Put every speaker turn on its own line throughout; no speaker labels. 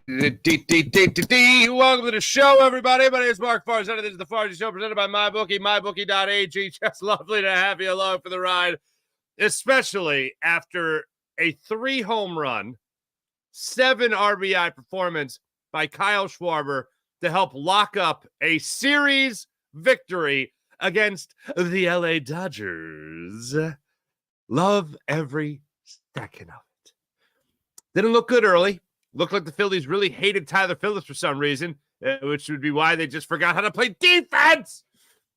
Welcome to the show, everybody. My name is Mark Farzetta. This is the Farzetta Show presented by MyBookie, mybookie.ag. Just lovely to have you along for the ride, especially after a 3-home run, 7 RBI performance by Kyle Schwarber to help lock up a series victory against the LA Dodgers. Love every second of it. Didn't look good early. Looked like the Phillies really hated Tyler Phillips for some reason, which would be why they just forgot how to play defense.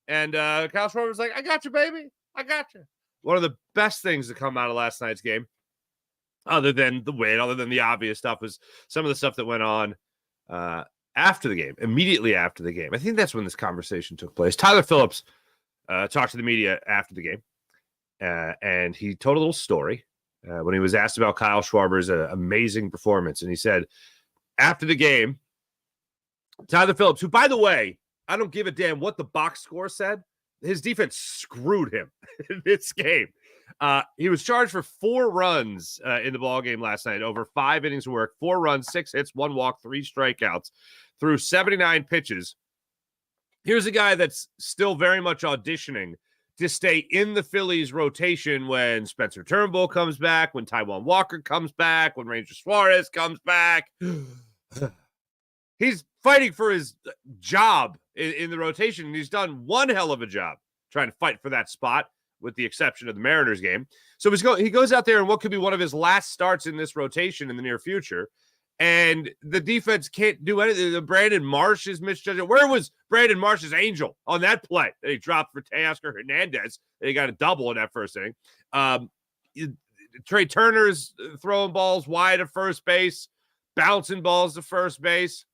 And Kyle Schwarber was like, I got you, baby. I got you. One of the best things to come out of last night's game, other than the win, other than the obvious stuff, was some of the stuff that went on after the game, immediately after the game. I think that's when this conversation took place. Tyler Phillips talked to the media after the game, and he told a little story. When he was asked about Kyle Schwarber's amazing performance. And he said, after the game, Tyler Phillips, who, by the way, I don't give a damn what the box score said. His defense screwed him in this game. He was charged for 4 runs in the ballgame last night, over 5 innings of work, 4 runs, 6 hits, 1 walk, 3 strikeouts, through 79 pitches. Here's a guy that's still very much auditioning to stay in the Phillies rotation when Spencer Turnbull comes back, when Taijuan Walker comes back, when Ranger Suarez comes back. He's fighting for his job in the rotation, and he's done one hell of a job trying to fight for that spot, with the exception of the Mariners game. So he goes out there in what could be one of his last starts in this rotation in the near future, and the defense can't do anything. Brandon Marsh is misjudging. Where was Brandon Marsh's angel on that play that he dropped for Teoscar Hernandez? He got a double in that first inning. Trey Turner's throwing balls wide at first base, bouncing balls to first base.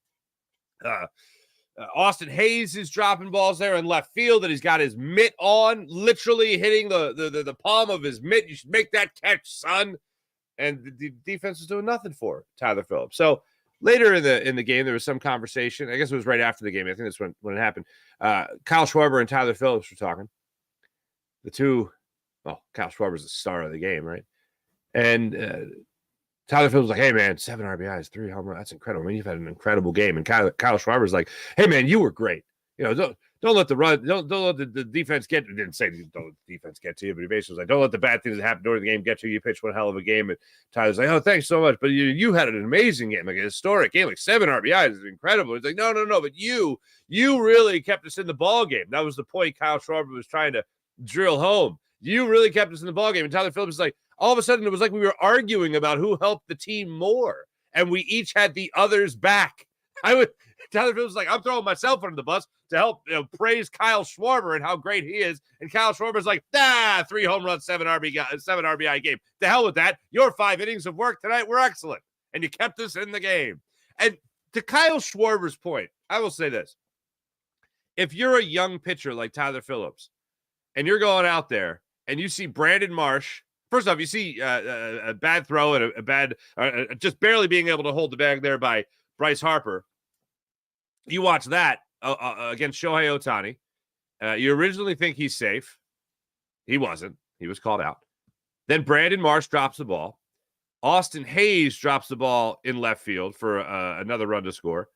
Austin Hayes is dropping balls there in left field that he's got his mitt on, literally hitting the palm of his mitt. You should make that catch, son. And the defense was doing nothing for Tyler Phillips. So later in the game, there was some conversation. I guess it was right after the game. I think that's when it happened. Kyle Schwarber and Tyler Phillips were talking. The two, well, Kyle Schwarber's the star of the game, right? And Tyler Phillips was like, hey, man, 7 RBIs, 3 home runs. That's incredible. I mean, you've had an incredible game. And Kyle Schwarber's like, hey, man, you were great. You know, don't let the run, don't let the defense get. Didn't say don't let the defense get to you, but he basically was like, don't let the bad things that happen during the game get to you. You pitched one hell of a game, and Tyler's like, oh, thanks so much, but you had an amazing game, like a historic game, like 7 RBIs is incredible. He's like, no, but you really kept us in the ball game. That was the point Kyle Schwarber was trying to drill home. You really kept us in the ball game, and Tyler Phillips is like, all of a sudden it was like we were arguing about who helped the team more, and we each had the other's back. Tyler Phillips was like, I'm throwing myself under the bus to help praise Kyle Schwarber and how great he is. And Kyle Schwarber's like, 3 home runs, 7 RBI game. To hell with that. Your 5 innings of work tonight were excellent. And you kept us in the game. And to Kyle Schwarber's point, I will say this. If you're a young pitcher like Tyler Phillips and you're going out there and you see Brandon Marsh, first off, you see a bad throw and a bad, just barely being able to hold the bag there by Bryce Harper. You watch that against Shohei Ohtani. You originally think he's safe. He wasn't. He was called out. Then Brandon Marsh drops the ball. Austin Hayes drops the ball in left field for another run to score.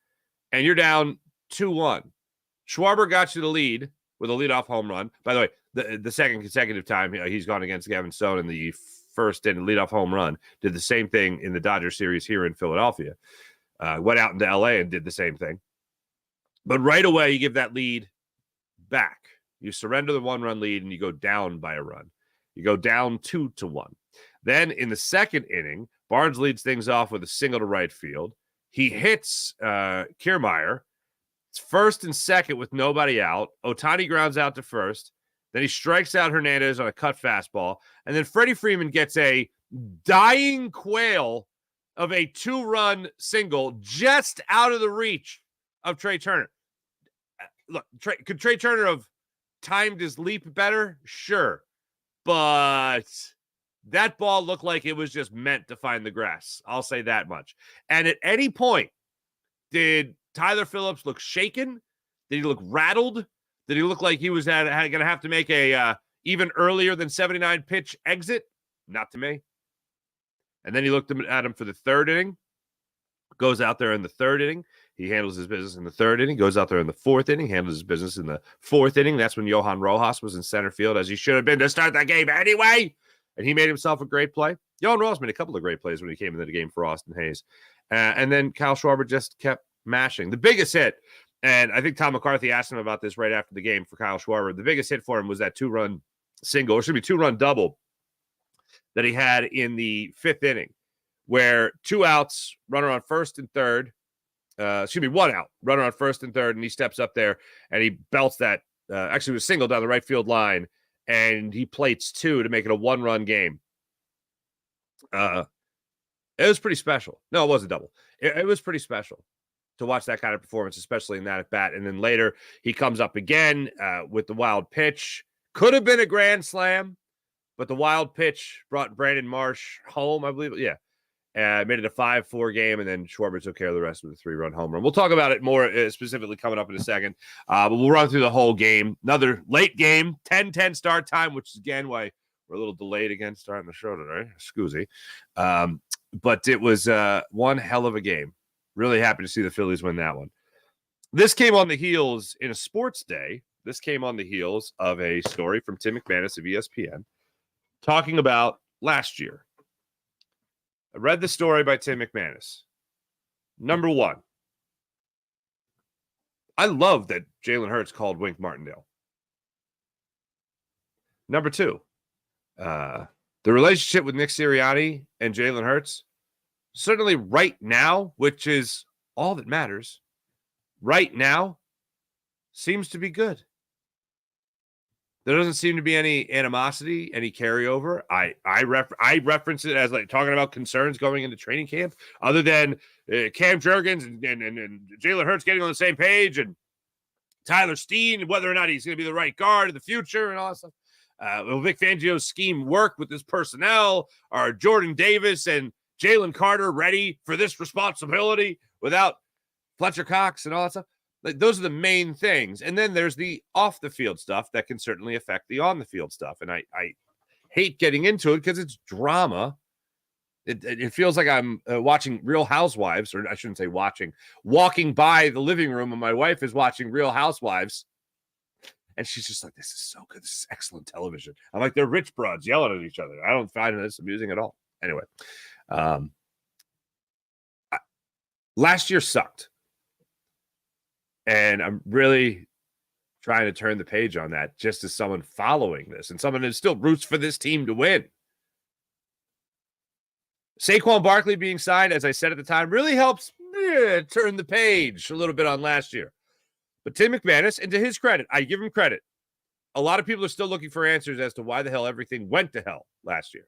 And you're down 2-1. Schwarber got you the lead with a leadoff home run. By the way, the second consecutive time he's gone against Gavin Stone in the first inning leadoff home run. Did the same thing in the Dodgers series here in Philadelphia. Went out into LA and did the same thing. But right away, you give that lead back. You surrender the 1-run lead, and you go down by a run. You go down 2-1. Then in the second inning, Barnes leads things off with a single to right field. He hits Kiermaier. It's first and second with nobody out. Ohtani grounds out to first. Then he strikes out Hernandez on a cut fastball. And then Freddie Freeman gets a dying quail of a 2-run single just out of the reach of Trey Turner. Look, could Trey Turner have timed his leap better? Sure. But that ball looked like it was just meant to find the grass. I'll say that much. And at any point, did Tyler Phillips look shaken? Did he look rattled? Did he look like he was going to have to make a even earlier than 79 pitch exit? Not to me. And then he looked at him for the third inning. Goes out there in the third inning. He handles his business in the third inning. Goes out there in the fourth inning. Handles his business in the fourth inning. That's when Johan Rojas was in center field, as he should have been to start that game anyway. And he made himself a great play. Johan Rojas made a couple of great plays when he came into the game for Austin Hayes. And then Kyle Schwarber just kept mashing. The biggest hit, and I think Tom McCarthy asked him about this right after the game for Kyle Schwarber, the biggest hit for him was that two-run single, or should be two-run double that he had in the fifth inning, where 2 outs, runner on first and third, 1 out, runner on first and third, and he steps up there and he belts that, actually it was single down the right field line, and he plates 2 to make it a 1-run game. It was pretty special. No, it wasn't double. It was pretty special to watch that kind of performance, especially in that at bat. And then later he comes up again with the wild pitch. Could have been a grand slam, but the wild pitch brought Brandon Marsh home, I believe. Yeah. Made it a 5-4 game, and then Schwarber took care of the rest with a 3-run home run. We'll talk about it more specifically coming up in a second, but we'll run through the whole game. Another late game, 10-10 start time, which is, again, why we're a little delayed again starting the show today. Scoozy. But it was one hell of a game. Really happy to see the Phillies win that one. This came on the heels in a sports day. This came on the heels of a story from Tim McManus of ESPN talking about last year. I read the story by Tim McManus. Number one, I love that Jalen Hurts called Wink Martindale. Number two, the relationship with Nick Sirianni and Jalen Hurts, certainly right now, which is all that matters, right now, seems to be good. There doesn't seem to be any animosity, any carryover. I reference it as like talking about concerns going into training camp, other than Cam Jurgens and Jalen Hurts getting on the same page, and Tyler Steen, whether or not he's going to be the right guard in the future and all that stuff. Will Vic Fangio's scheme work with his personnel? Are Jordan Davis and Jalen Carter ready for this responsibility without Fletcher Cox and all that stuff? Like, those are the main things. And then there's the off-the-field stuff that can certainly affect the on-the-field stuff. And I hate getting into it because it's drama. It feels like I'm watching Real Housewives, or I shouldn't say watching, walking by the living room, and my wife is watching Real Housewives. And she's just like, this is so good. This is excellent television. I'm like, they're rich broads yelling at each other. I don't find this amusing at all. Anyway, last year sucked. And I'm really trying to turn the page on that, just as someone following this and someone who still roots for this team to win. Saquon Barkley being signed, as I said at the time, really helps turn the page a little bit on last year. But Tim McManus, and to his credit, I give him credit, a lot of people are still looking for answers as to why the hell everything went to hell last year.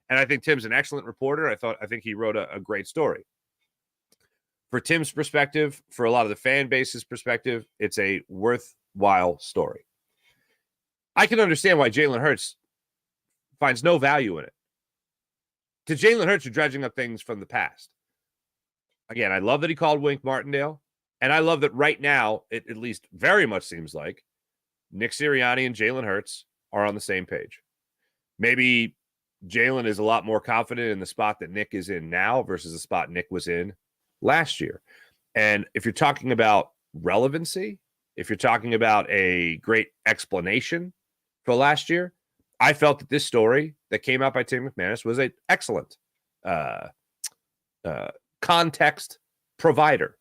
And I think Tim's an excellent reporter. I think he wrote a great story. For Tim's perspective, for a lot of the fan base's perspective, it's a worthwhile story. I can understand why Jalen Hurts finds no value in it. To Jalen Hurts, you're dredging up things from the past. Again, I love that he called Wink Martindale, and I love that right now, it at least very much seems like Nick Sirianni and Jalen Hurts are on the same page. Maybe Jalen is a lot more confident in the spot that Nick is in now versus the spot Nick was in last year. And if you're talking about relevancy, if you're talking about a great explanation for last year, I felt that this story that came out by Tim McManus was an excellent context provider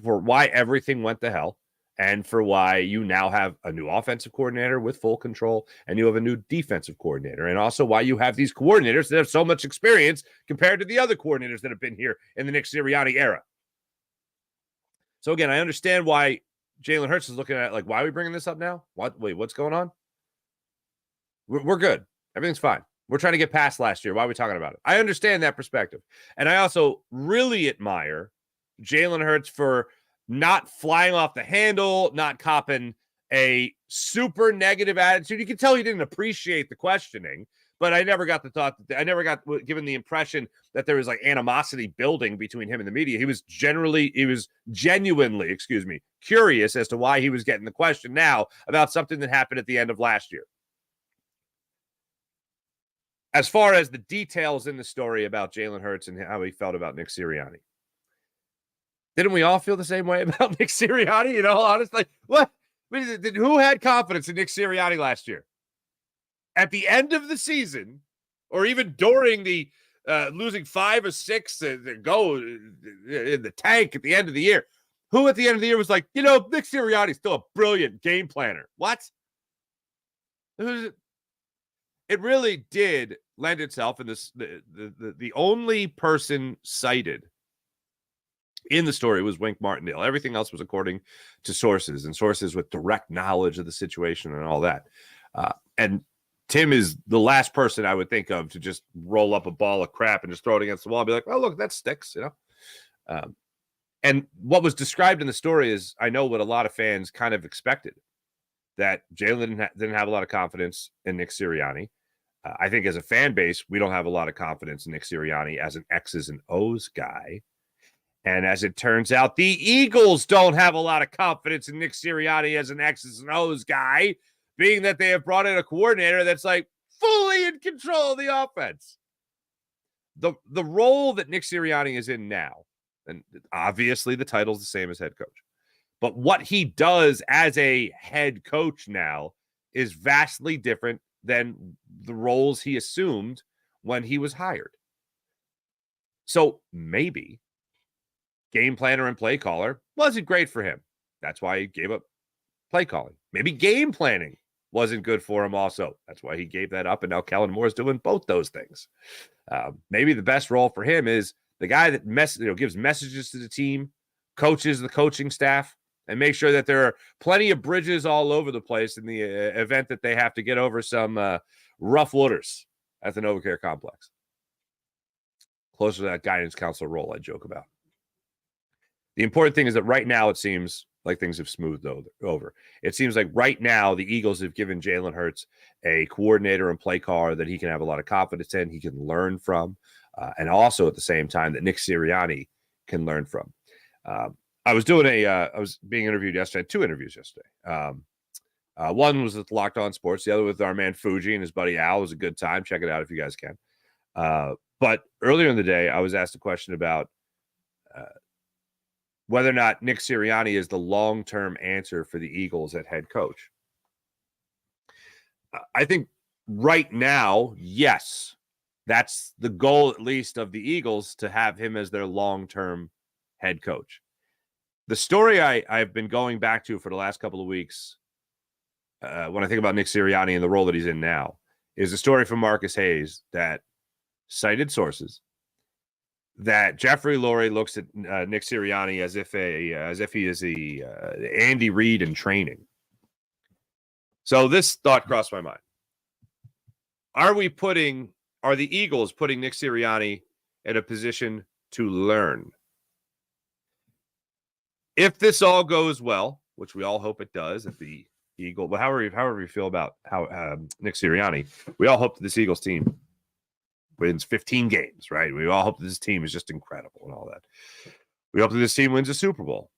for why everything went to hell, and for why you now have a new offensive coordinator with full control, and you have a new defensive coordinator, and also why you have these coordinators that have so much experience compared to the other coordinators that have been here in the Nick Sirianni era. So again, I understand why Jalen Hurts is looking at, like, why are we bringing this up now? What's going on? We're good. Everything's fine. We're trying to get past last year. Why are we talking about it? I understand that perspective. And I also really admire Jalen Hurts for not flying off the handle, not copping a super negative attitude. You can tell he didn't appreciate the questioning, but I never got the thought that I never got given the impression that there was like animosity building between him and the media. He was genuinely, curious as to why he was getting the question now about something that happened at the end of last year. As far as the details in the story about Jalen Hurts and how he felt about Nick Sirianni, Didn't we all feel the same way about Nick Sirianni? You know, honestly, what? Who had confidence in Nick Sirianni last year? At the end of the season, or even during the losing 5 or 6 to go in the tank at the end of the year, who at the end of the year was like, you know, Nick Sirianni is still a brilliant game planner? What? It really did lend itself, and the only person cited in the story was Wink Martindale. Everything else was according to sources, and sources with direct knowledge of the situation and all that. And Tim is the last person I would think of to just roll up a ball of crap and just throw it against the wall and be like, oh, look, that sticks, you know? And what was described in the story is, I know what a lot of fans kind of expected, that Jalen didn't have a lot of confidence in Nick Sirianni. I think as a fan base, we don't have a lot of confidence in Nick Sirianni as an X's and O's guy. And as it turns out, the Eagles don't have a lot of confidence in Nick Sirianni as an X's and O's guy, being that they have brought in a coordinator that's like fully in control of the offense. The role that Nick Sirianni is in now, and obviously the title's the same as head coach, but what he does as a head coach now is vastly different than the roles he assumed when he was hired. So maybe game planner and play caller wasn't great for him. That's why he gave up play calling. Maybe game planning wasn't good for him also. That's why he gave that up, and now Kellen Moore is doing both those things. Maybe the best role for him is the guy that gives messages to the team, coaches the coaching staff, and make sure that there are plenty of bridges all over the place in the event that they have to get over some rough waters at the NovaCare complex. Closer to that guidance counselor role I joke about. The important thing is that right now it seems like things have smoothed over. It seems like right now the Eagles have given Jalen Hurts a coordinator and play caller that he can have a lot of confidence in, he can learn from, and also at the same time that Nick Sirianni can learn from. I was being interviewed yesterday, 2 interviews yesterday. One was with Locked On Sports, the other with our man Fuji and his buddy Al. It was a good time. Check it out if you guys can. But earlier in the day, I was asked a question about whether or not Nick Sirianni is the long-term answer for the Eagles at head coach. I think right now, yes, that's the goal, at least, of the Eagles, to have him as their long-term head coach. The story I've been going back to for the last couple of weeks, when I think about Nick Sirianni and the role that he's in now, is a story from Marcus Hayes that cited sources that Jeffrey Lurie looks at Nick Sirianni as if he is Andy Reid in training. So this thought crossed my mind: Are the Eagles putting Nick Sirianni in a position to learn? If this all goes well, which we all hope it does, if the Eagle, but however we feel about how Nick Sirianni, we all hope that this Eagles team wins 15 games, right? We all hope that this team is just incredible and all that. We hope that this team wins a Super Bowl.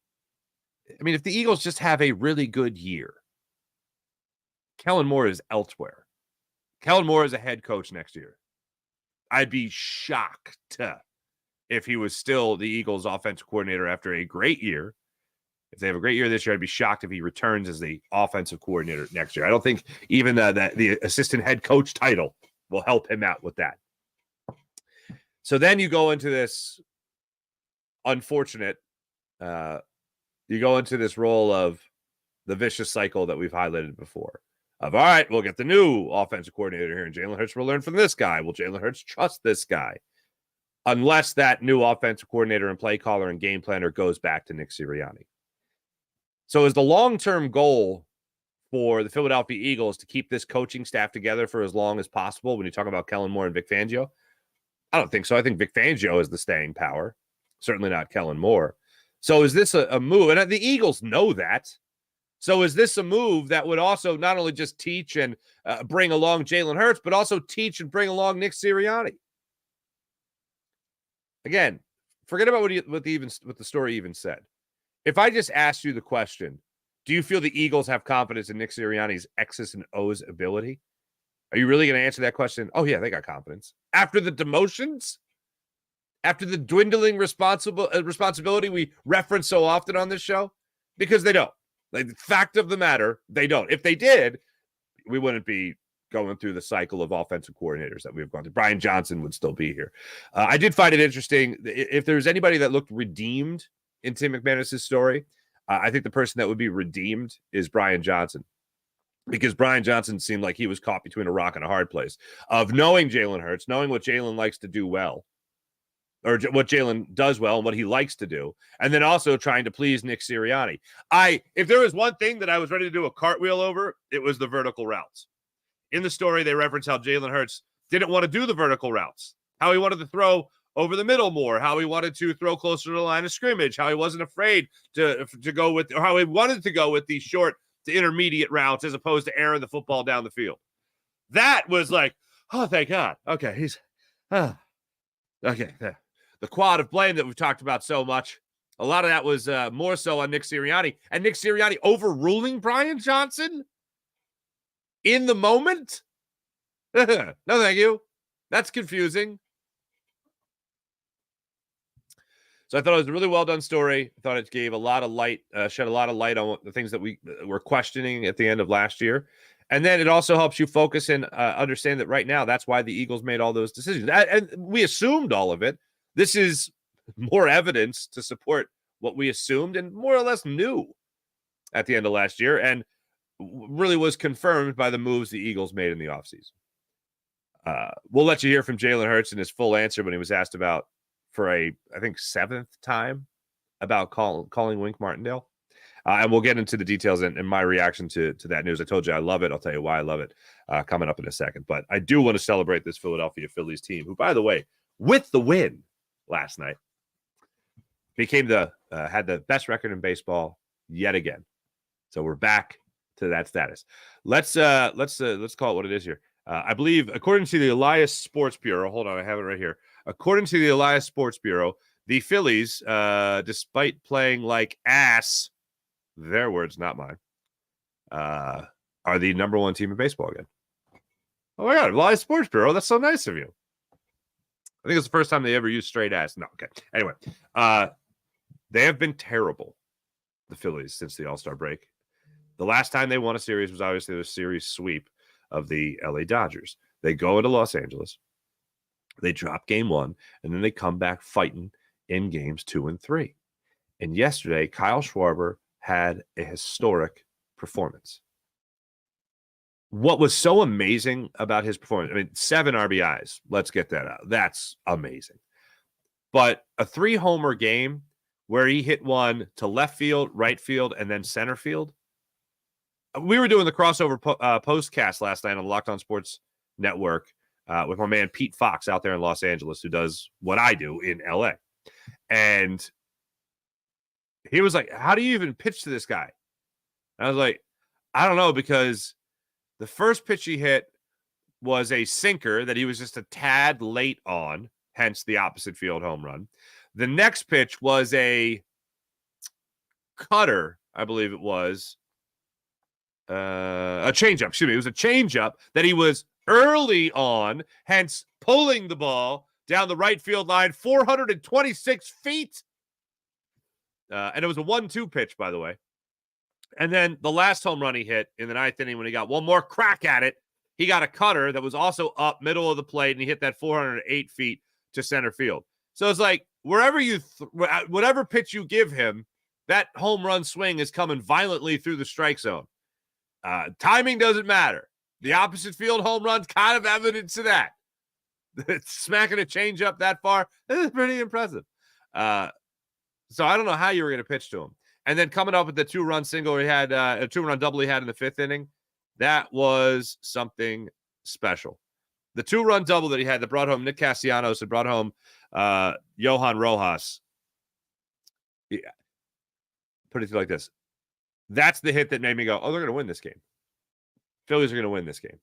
I mean, if the Eagles just have a really good year, Kellen Moore is elsewhere. Kellen Moore is a head coach next year. I'd be shocked if he was still the Eagles offensive coordinator after a great year. If they have a great year this year, I'd be shocked if he returns as the offensive coordinator next year. I don't think even the assistant head coach title will help him out with that. So then you go into this unfortunate, you go into this role of the vicious cycle that we've highlighted before. Of, all right, we'll get the new offensive coordinator here, and Jalen Hurts will learn from this guy. Will Jalen Hurts trust this guy? Unless that new offensive coordinator and play caller and game planner goes back to Nick Sirianni. So is the long-term goal for the Philadelphia Eagles to keep this coaching staff together for as long as possible when you talk about Kellen Moore and Vic Fangio? I don't think so. I think Vic Fangio is the staying power. Certainly not Kellen Moore. So is this a move? And the Eagles know that. So is this a move that would also not only just teach and bring along Jalen Hurts, but also teach and bring along Nick Sirianni? Again, forget about what the story even said. If I just asked you the question, do you feel the Eagles have confidence in Nick Sirianni's X's and O's ability? Are you really going to answer that question? Oh, yeah, they got confidence. After the demotions? after the dwindling responsibility we reference so often on this show? Because they don't. Like, the fact of the matter, they don't. If they did, we wouldn't be going through the cycle of offensive coordinators that we've gone through. Brian Johnson would still be here. I did find it interesting. If there's anybody that looked redeemed in Tim McManus's story, I think the person that would be redeemed is Brian Johnson, because Brian Johnson seemed like he was caught between a rock and a hard place of knowing Jalen Hurts, knowing what Jalen likes to do well, or what Jalen does well and what he likes to do, and then also trying to please Nick Sirianni. If there was one thing that I was ready to do a cartwheel over, it was the vertical routes. In the story, they reference how Jalen Hurts didn't want to do the vertical routes, how he wanted to throw over the middle more, how he wanted to throw closer to the line of scrimmage, how he wasn't afraid to go with, or how he wanted to go with the short to intermediate routes as opposed to airing the football down the field. That was like, oh, thank God. Okay, okay. The quad of blame that we've talked about so much, a lot of that was more so on Nick Sirianni, and Nick Sirianni overruling Brian Johnson in the moment. No, thank you. That's confusing. So I thought it was a really well done story. I thought it gave a lot of light, shed a lot of light on the things that we were questioning at the end of last year. And then it also helps you focus and understand that right now, that's why the Eagles made all those decisions. And we assumed all of it. This is more evidence to support what we assumed and more or less knew at the end of last year, and really was confirmed by the moves the Eagles made in the offseason. We'll let you hear from Jalen Hurts in his full answer when he was asked about, for I think, seventh time about calling Wink Martindale. And we'll get into the details and my reaction to that news. I told you I love it. I'll tell you why I love it coming up in a second. But I do want to celebrate this Philadelphia Phillies team, who, by the way, with the win last night, became had the best record in baseball yet again. So we're back to that status. Let's call it what it is here. I believe, according to the Elias Sports Bureau, hold on, I have it right here. According to the Elias Sports Bureau, the Phillies, despite playing like ass, their words, not mine, are the number one team in baseball again. Oh my God, Elias Sports Bureau, that's so nice of you. I think it's the first time they ever used straight ass. No, okay. Anyway, they have been terrible, the Phillies, since the All-Star break. The last time they won a series was obviously the series sweep of the LA Dodgers. They go into Los Angeles, they drop game one, and then they come back fighting in games 2 and 3. And yesterday, Kyle Schwarber had a historic performance. What was so amazing about his performance, I mean, 7 RBIs, let's get that out. That's amazing. But a 3-homer game where he hit one to left field, right field, and then center field. We were doing the crossover postcast last night on the Locked On Sports Network with my man Pete Fox out there in Los Angeles, who does what I do in LA. And he was like, how do you even pitch to this guy? And I was like, I don't know, because the first pitch he hit was a sinker that he was just a tad late on, hence the opposite field home run. The next pitch was a cutter, I believe it was. A changeup, excuse me. It was a changeup that he was early on, hence pulling the ball down the right field line, 426 feet. And it was a 1-2 pitch, by the way. And then the last home run he hit in the 9th inning, when he got one more crack at it, he got a cutter that was also up middle of the plate, and he hit that 408 feet to center field. So it's like, wherever whatever pitch you give him, that home run swing is coming violently through the strike zone. Timing doesn't matter. The opposite field home run's kind of evidence of that. Smacking a changeup that far, this is pretty impressive. So I don't know how you were going to pitch to him. And then coming up with the 2-run single he had, a 2-run double he had in the 5th inning, that was something special. The 2-run double that he had that brought home Nick Castellanos and brought home Johan Rojas. Yeah. Put it like this. That's the hit that made me go, oh, they're going to win this game. Phillies are going to win this game.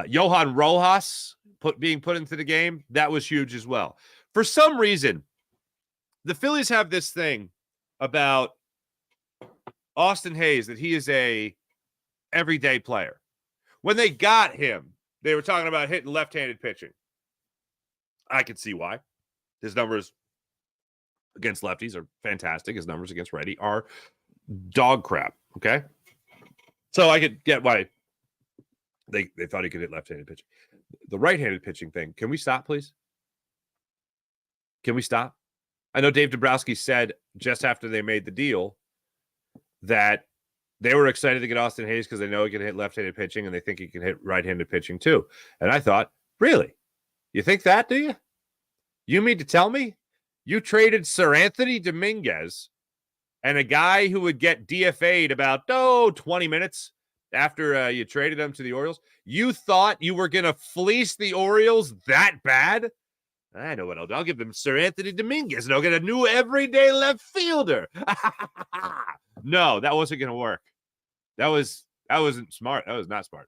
Johan Rojas being put into the game, that was huge as well. For some reason, the Phillies have this thing about Austin Hayes, that he is a everyday player. When they got him, they were talking about hitting left-handed pitching. I could see why. His numbers against lefties are fantastic. His numbers against righty are dog crap. Okay. So I could get why they thought he could hit left-handed pitching. The right-handed pitching thing. Can we stop, please? Can we stop? I know Dave Dombrowski said just after they made the deal that they were excited to get Austin Hayes because they know he can hit left-handed pitching and they think he can hit right-handed pitching too. And I thought, really? You think that, do you? You mean to tell me you traded Sir Anthony Dominguez and a guy who would get DFA'd about, 20 minutes after you traded him to the Orioles? You thought you were going to fleece the Orioles that bad? I know what I'll do. I'll give them Sir Anthony Dominguez, and I'll get a new everyday left fielder. No, that wasn't going to work. That wasn't smart. That was not smart.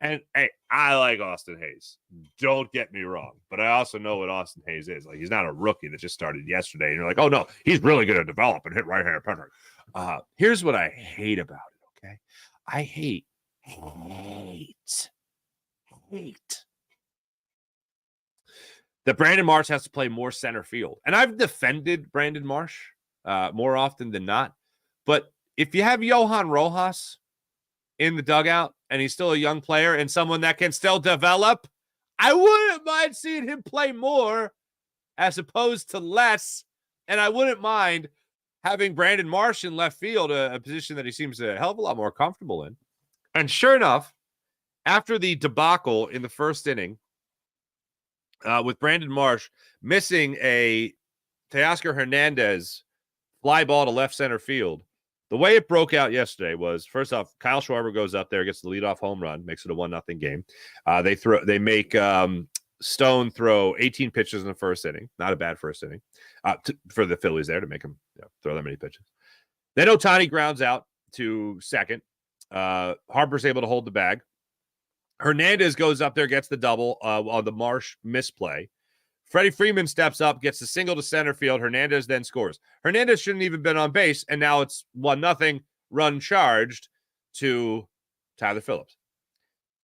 And hey, I like Austin Hayes. Don't get me wrong. But I also know what Austin Hayes is. Like, he's not a rookie that just started yesterday. And you're like, oh, no, he's really going to develop and hit right-handed pitcher. Here's what I hate about it, okay? I hate that Brandon Marsh has to play more center field. And I've defended Brandon Marsh more often than not. But if you have Johan Rojas in the dugout and he's still a young player and someone that can still develop, I wouldn't mind seeing him play more as opposed to less. And I wouldn't mind having Brandon Marsh in left field, a position that he seems a hell of a lot more comfortable in. And sure enough, after the debacle in the first inning, with Brandon Marsh missing a Teoscar Hernandez fly ball to left center field, the way it broke out yesterday was, first off, Kyle Schwarber goes up there, gets the leadoff home run, makes it a 1-0 game. They make Stone throw 18 pitches in the first inning. Not a bad first inning for the Phillies there to make him throw that many pitches. Then Ohtani grounds out to second. Harper's able to hold the bag. Hernandez goes up there, gets the double on the Marsh misplay. Freddie Freeman steps up, gets the single to center field. Hernandez then scores. Hernandez shouldn't even been on base, and now it's 1-0, run charged to Tyler Phillips.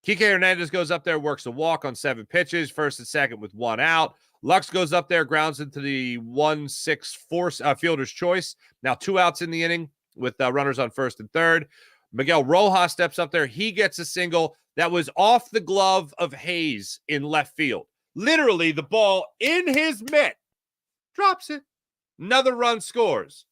Kike Hernandez goes up there, works a walk on 7 pitches, first and second with 1 out. Lux goes up there, grounds into the 1-6 fielder's choice. Now 2 outs in the inning with runners on first and third. Miguel Rojas steps up there. He gets a single that was off the glove of Hayes in left field. Literally, the ball in his mitt. Drops it. Another run scores.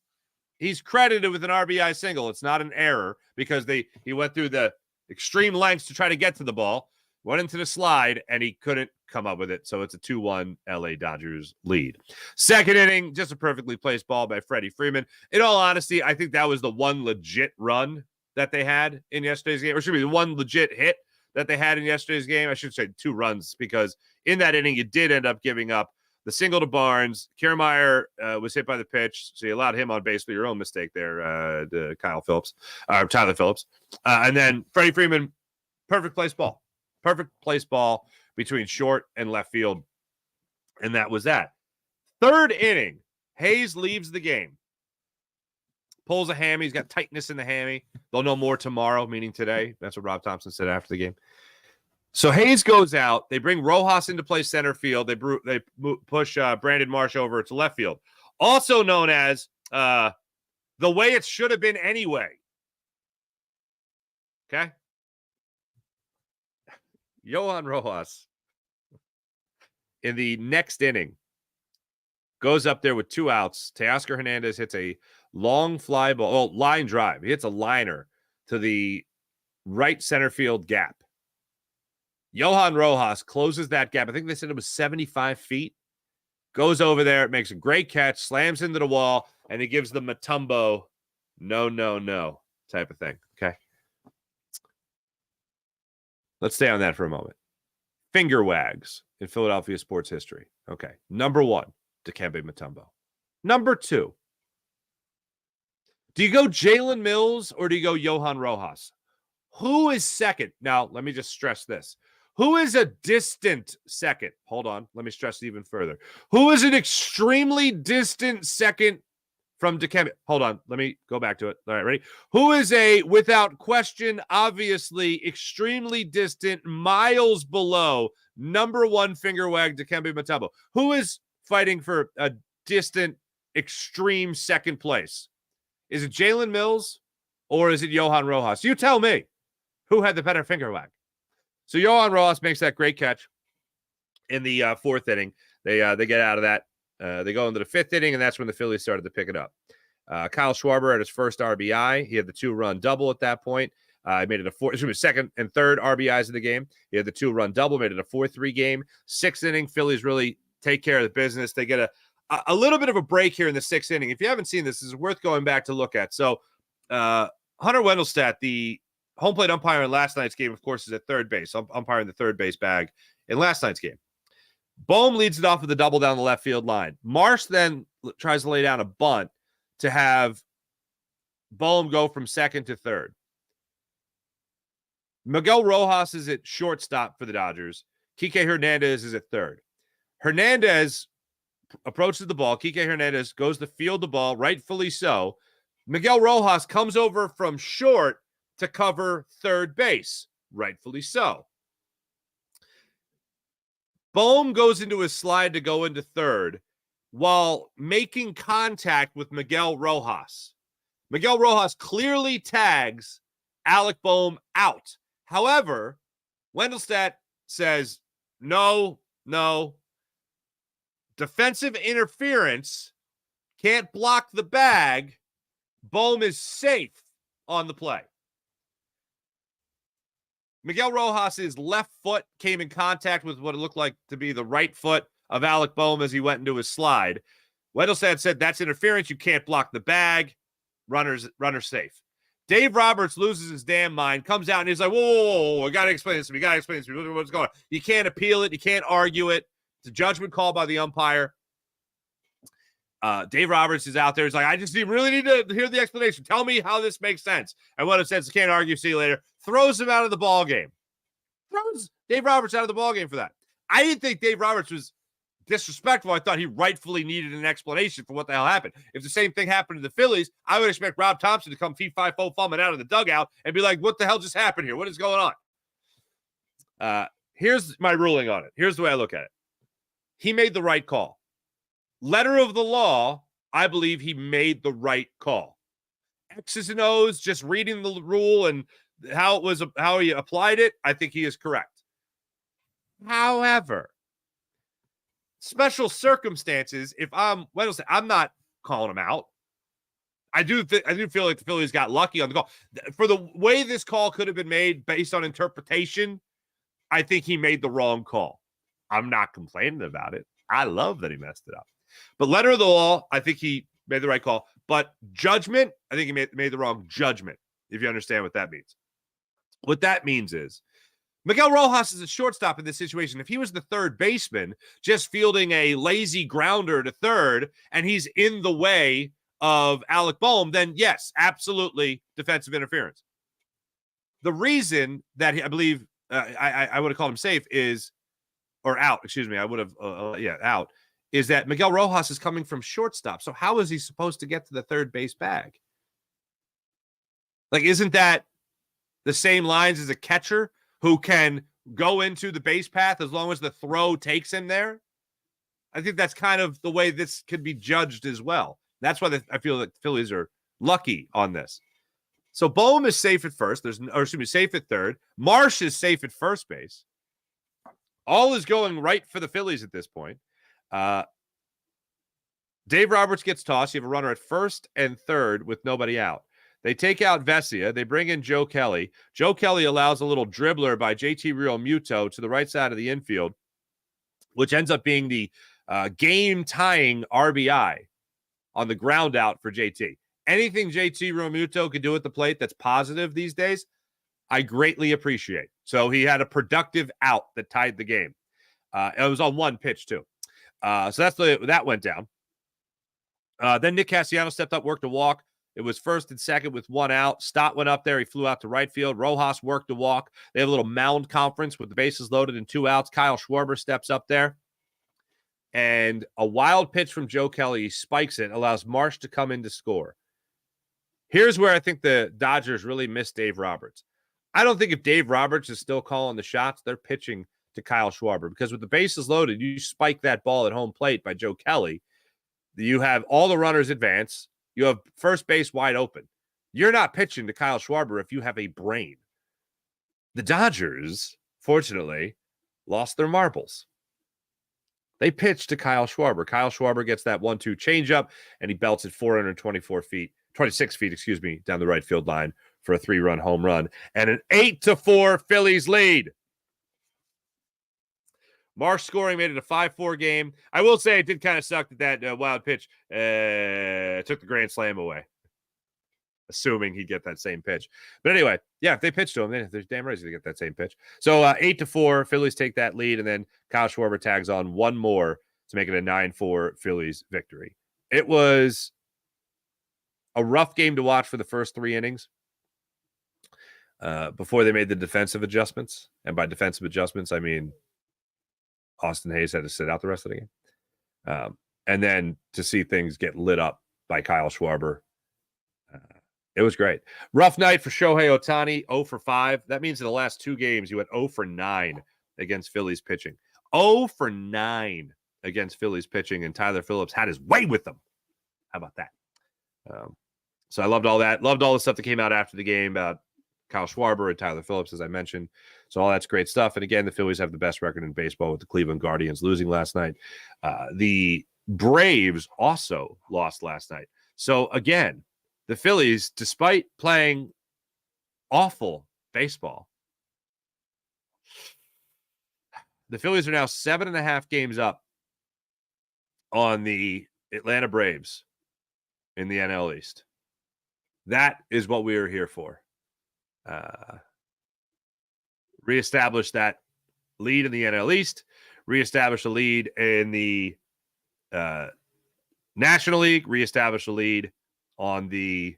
He's credited with an RBI single. It's not an error because he went through the extreme lengths to try to get to the ball, went into the slide, and he couldn't come up with it. So it's a 2-1 LA Dodgers lead. Second inning, just a perfectly placed ball by Freddie Freeman. In all honesty, I think that was the one legit run that they had in yesterday's game, or should be the one legit hit that they had in yesterday's game. I should say 2 runs, because in that inning, you did end up giving up the single to Barnes. Kiermaier was hit by the pitch, so you allowed him on base for your own mistake there, to Tyler Phillips. And then Freddie Freeman, perfect place ball between short and left field, and that was that. Third inning, Hayes leaves the game. Pulls a hammy. He's got tightness in the hammy. They'll know more tomorrow, meaning today. That's what Rob Thompson said after the game. So Hayes goes out. They bring Rojas into play center field. They push Brandon Marsh over to left field. Also known as the way it should have been anyway. Okay? Johan Rojas, in the next inning, goes up there with 2 outs. Teoscar Hernandez hits a long fly ball, line drive. He hits a liner to the right center field gap. Johan Rojas closes that gap. I think they said it was 75 feet. Goes over there, makes a great catch, slams into the wall, and he gives the Mutombo no type of thing. Okay. Let's stay on that for a moment. Finger wags in Philadelphia sports history. Okay. Number 1, Dikembe Mutombo. Number 2, do you go Jalen Mills or do you go Johan Rojas? Who is second? Now, let me just stress this. Who is a distant second? Hold on. Let me stress it even further. Who is an extremely distant second from Dikembe? Hold on. Let me go back to it. All right, ready? Who is a, without question, obviously extremely distant, miles below number 1 finger wag Dikembe Mutombo? Who is fighting for a distant, extreme second place? Is it Jalen Mills or is it Johan Rojas? You tell me who had the better finger whack. So Johan Rojas makes that great catch in the fourth inning. They get out of that. They go into the fifth inning, and that's when the Phillies started to pick it up. Kyle Schwarber had his first RBI. He had the 2-run double at that point. He made it second and third RBIs of the game. He had the 2-run double, made it a 4-3 game. Sixth inning, Phillies really take care of the business. They get a little bit of a break here in the sixth inning. If you haven't seen this is worth going back to look at. So Hunter Wendelstedt, the home plate umpire in last night's game, of course, is at third base, umpiring the third base bag in last night's game. Bohm leads it off with a double down the left field line. Marsh then tries to lay down a bunt to have Bohm go from second to third. Miguel Rojas is at shortstop for the Dodgers. Kike Hernandez is at third. Hernandez approaches the ball. Kike Hernandez goes to field the ball, rightfully so. Miguel Rojas comes over from short to cover third base, rightfully so. Bohm goes into his slide to go into third while making contact with Miguel Rojas. Miguel Rojas clearly tags Alec Bohm out. However, Wendelstedt says, no. Defensive interference, can't block the bag. Bohm is safe on the play. Miguel Rojas' left foot came in contact with what it looked like to be the right foot of Alec Bohm as he went into his slide. Wendelstedt said, that's interference. You can't block the bag. Runner safe. Dave Roberts loses his damn mind, comes out, and he's like, whoa, I got to explain this to me. What's going on? You can't appeal it. You can't argue it. It's a judgment call by the umpire. Dave Roberts is out there. He's like, I just really need to hear the explanation. Tell me how this makes sense. And what it says, can't argue, see you later. Throws him out of the ball game. Throws Dave Roberts out of the ball game for that. I didn't think Dave Roberts was disrespectful. I thought he rightfully needed an explanation for what the hell happened. If the same thing happened to the Phillies, I would expect Rob Thompson to come fee-fi-fo-fumming out of the dugout and be like, what the hell just happened here? What is going on? Here's my ruling on it. Here's the way I look at it. He made the right call. Letter of the law, I believe he made the right call. X's and O's, just reading the rule and how he applied it, I think he is correct. However, special circumstances, if I'm not calling him out. I do feel like the Phillies got lucky on the call. For the way this call could have been made based on interpretation, I think he made the wrong call. I'm not complaining about it. I love that he messed it up. But letter of the law, I think he made the right call. But judgment, I think he made the wrong judgment, if you understand what that means. What that means is Miguel Rojas is a shortstop in this situation. If he was the third baseman, just fielding a lazy grounder to third, and he's in the way of Alec Bohm, then yes, absolutely defensive interference. The reason that I believe I would have called him safe out, is that Miguel Rojas is coming from shortstop. So how is he supposed to get to the third base bag? Like, isn't that the same lines as a catcher who can go into the base path as long as the throw takes him there? I think that's kind of the way this could be judged as well. That's why I feel like the Phillies are lucky on this. So Bohm is safe at first. Safe at third. Marsh is safe at first base. All is going right for the Phillies at this point. Dave Roberts gets tossed. You have a runner at first and third with nobody out. They take out Vesia. They bring in Joe Kelly. Joe Kelly allows a little dribbler by JT Realmuto to the right side of the infield, which ends up being the game-tying RBI on the ground out for JT. Anything JT Realmuto could do at the plate that's positive these days, I greatly appreciate. So he had a productive out that tied the game. It was on one pitch, too. So that went down. Then Nick Castellanos stepped up, worked a walk. It was first and second with one out. Stott went up there. He flew out to right field. Rojas worked a walk. They have a little mound conference with the bases loaded and 2 outs. Kyle Schwarber steps up there. And a wild pitch from Joe Kelly. He spikes it, allows Marsh to come in to score. Here's where I think the Dodgers really missed Dave Roberts. I don't think if Dave Roberts is still calling the shots, they're pitching to Kyle Schwarber, because with the bases loaded, you spike that ball at home plate by Joe Kelly. You have all the runners advance. You have first base wide open. You're not pitching to Kyle Schwarber if you have a brain. The Dodgers, fortunately, lost their marbles. They pitched to Kyle Schwarber. Kyle Schwarber gets that 1-2 changeup, and he belts it 26 feet, down the right field line for a 3-run home run and an 8-4 Phillies lead. Marsh scoring made it a 5-4 game. I will say it did kind of suck that wild pitch took the grand slam away, assuming he'd get that same pitch. But anyway, yeah, if they pitched to him, they're damn right to get that same pitch. So 8-4, Phillies take that lead, and then Kyle Schwarber tags on one more to make it a 9-4 Phillies victory. It was a rough game to watch for the first 3 innings before they made the defensive adjustments. And by defensive adjustments, I mean Austin Hayes had to sit out the rest of the game. And then to see things get lit up by Kyle Schwarber, it was great. Rough night for Shohei Ohtani, 0 for 5. That means in the last 2 games, you went 0 for 9 against Phillies pitching. 0 for 9 against Phillies pitching, and Tyler Phillips had his way with them. How about that? So I loved all that. Loved all the stuff that came out after the game about Kyle Schwarber and Tyler Phillips, as I mentioned. So all that's great stuff. And again, the Phillies have the best record in baseball with the Cleveland Guardians losing last night. The Braves also lost last night. So again, the Phillies, despite playing awful baseball, the Phillies are now 7.5 games up on the Atlanta Braves in the NL East. That is what we are here for. Reestablish that lead in the NL East, reestablish a lead in the National League, reestablish a lead on the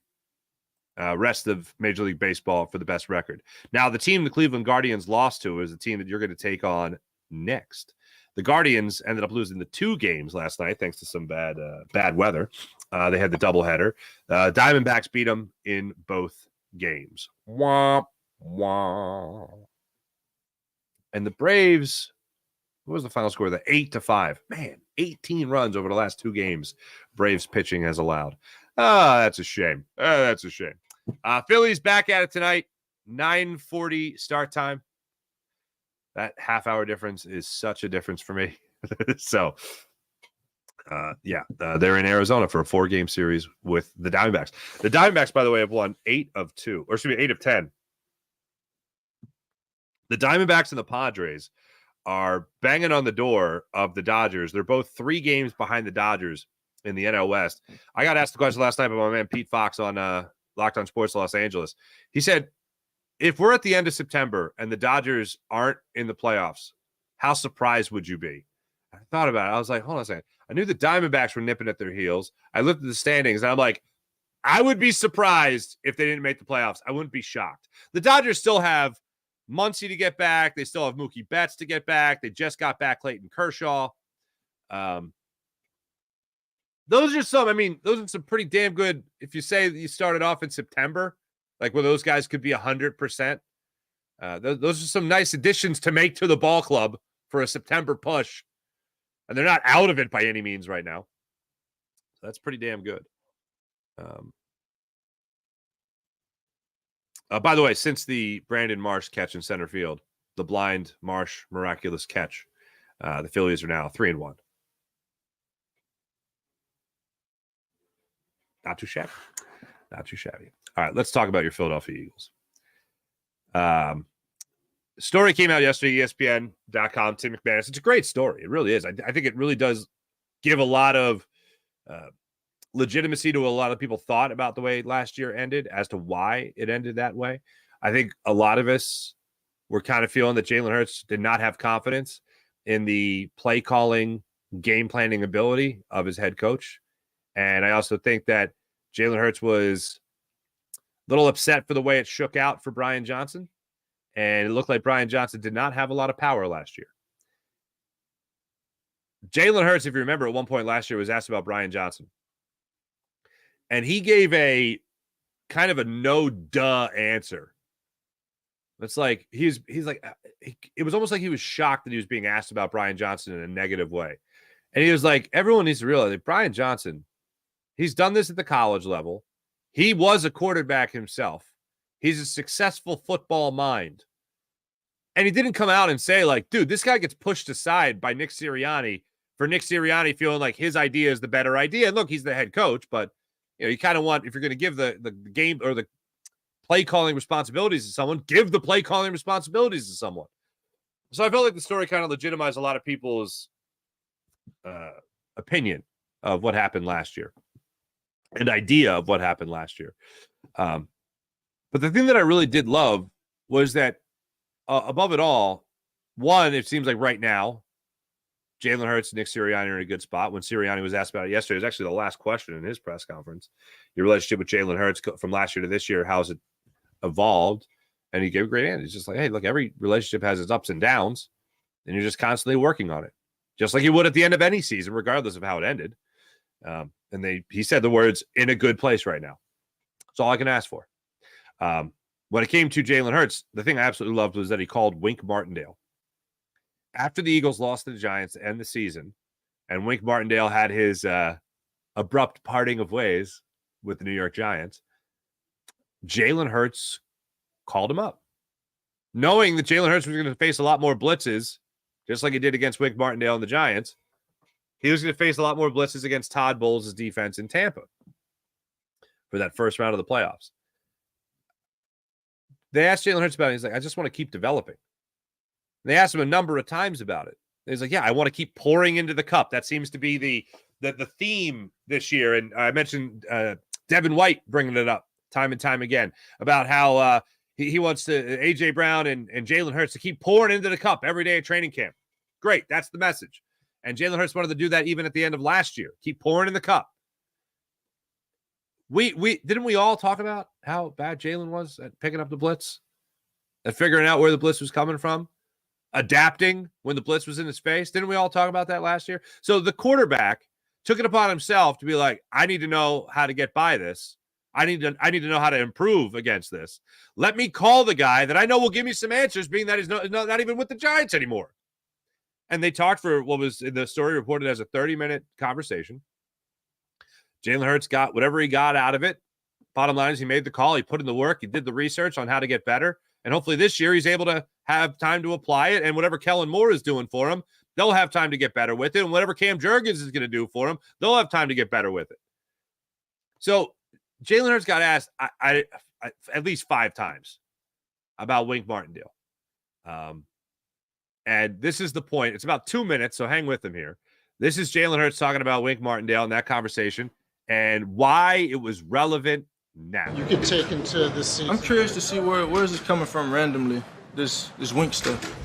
rest of Major League Baseball for the best record. Now, the team the Cleveland Guardians lost to is the team that you're going to take on next. The Guardians ended up losing the 2 games last night thanks to some bad weather. They had the doubleheader. Diamondbacks beat them in both games. Womp, womp. And the Braves, what was the final score? The 8-5. Man, 18 runs over the last 2 games Braves pitching has allowed. That's a shame. That's a shame. Phillies back at it tonight. 9:40 start time. That half-hour difference is such a difference for me. So, they're in Arizona for a 4-game series with the Diamondbacks. The Diamondbacks, by the way, have won 8 of 10. The Diamondbacks and the Padres are banging on the door of the Dodgers. They're both 3 games behind the Dodgers in the NL West. I got asked the question last night by my man Pete Fox on Locked On Sports Los Angeles. He said, if we're at the end of September and the Dodgers aren't in the playoffs, how surprised would you be? I thought about it. I was like, hold on a second. I knew the Diamondbacks were nipping at their heels. I looked at the standings, and I'm like, I would be surprised if they didn't make the playoffs. I wouldn't be shocked. The Dodgers still have Muncy to get back. They still have Mookie Betts to get back. They just got back Clayton Kershaw. Those are some pretty damn good. If you say that you started off in September, like where those guys could be 100%, those are some nice additions to make to the ball club for a September push. And they're not out of it by any means right now. So that's pretty damn good. By the way, since the Brandon Marsh catch in center field, the blind Marsh miraculous catch, the Phillies are now 3-1. Not too shabby. Not too shabby. All right, let's talk about your Philadelphia Eagles. Story came out yesterday, ESPN.com, Tim McManus. It's a great story. It really is. I think it really does give a lot of legitimacy to a lot of people thought about the way last year ended as to why it ended that way. I think a lot of us were kind of feeling that Jalen Hurts did not have confidence in the play calling, game planning ability of his head coach. And I also think that Jalen Hurts was a little upset for the way it shook out for Brian Johnson. And it looked like Brian Johnson did not have a lot of power last year. Jalen Hurts, if you remember, at one point last year was asked about Brian Johnson. And he gave a kind of a no-duh answer. It's like he's like, it was almost like he was shocked that he was being asked about Brian Johnson in a negative way. And he was like, everyone needs to realize that Brian Johnson, he's done this at the college level. He was a quarterback himself. He's a successful football mind. And he didn't come out and say, like, dude, this guy gets pushed aside by Nick Sirianni for Nick Sirianni feeling like his idea is the better idea. And look, he's the head coach, but you kind of want, if you're going to give the game or the play calling responsibilities to someone, give the play calling responsibilities to someone. So I felt like the story kind of legitimized a lot of people's opinion of what happened last year, an idea of what happened last year. But the thing that I really did love was that above it all, one, it seems like right now, Jalen Hurts and Nick Sirianni are in a good spot. When Sirianni was asked about it yesterday, it was actually the last question in his press conference. Your relationship with Jalen Hurts from last year to this year, how's it evolved? And he gave a great answer. He's just like, hey, look, every relationship has its ups and downs, and you're just constantly working on it, just like you would at the end of any season, regardless of how it ended. And he said the words, in a good place right now. That's all I can ask for. When it came to Jalen Hurts, the thing I absolutely loved was that he called Wink Martindale. After the Eagles lost to the Giants to end the season, and Wink Martindale had his abrupt parting of ways with the New York Giants, Jalen Hurts called him up, knowing that Jalen Hurts was going to face a lot more blitzes, just like he did against Wink Martindale and the Giants. He was going to face a lot more blitzes against Todd Bowles' defense in Tampa for that first round of the playoffs. They asked Jalen Hurts about it. He's like, I just want to keep developing. They asked him a number of times about it. He's like, yeah, I want to keep pouring into the cup. That seems to be the theme this year. And I mentioned Devin White bringing it up time and time again about how he wants to A.J. Brown and Jalen Hurts to keep pouring into the cup every day at training camp. Great. That's the message. And Jalen Hurts wanted to do that even at the end of last year. Keep pouring in the cup. We didn't we all talk about how bad Jalen was at picking up the blitz and figuring out where the blitz was coming from, adapting when the blitz was in his face? Didn't we all talk about that last year? So the quarterback took it upon himself to be like, I need to know how to get by this. I need to know how to improve against this. Let me call the guy that I know will give me some answers, being that he's not even with the Giants anymore. And they talked for what was in the story reported as a 30-minute conversation. Jalen Hurts got whatever he got out of it. Bottom line is he made the call. He put in the work. He did the research on how to get better. And hopefully this year he's able to have time to apply it. And whatever Kellen Moore is doing for him, they'll have time to get better with it. And whatever Cam Jurgens is going to do for him, they'll have time to get better with it. So Jalen Hurts got asked I at least 5 times about Wink Martindale. And this is the point. It's about 2 minutes, so hang with him here. This is Jalen Hurts talking about Wink Martindale in that conversation and why it was relevant now.
You get taken to this season.
I'm curious to see where is this coming from randomly, this Wink stuff.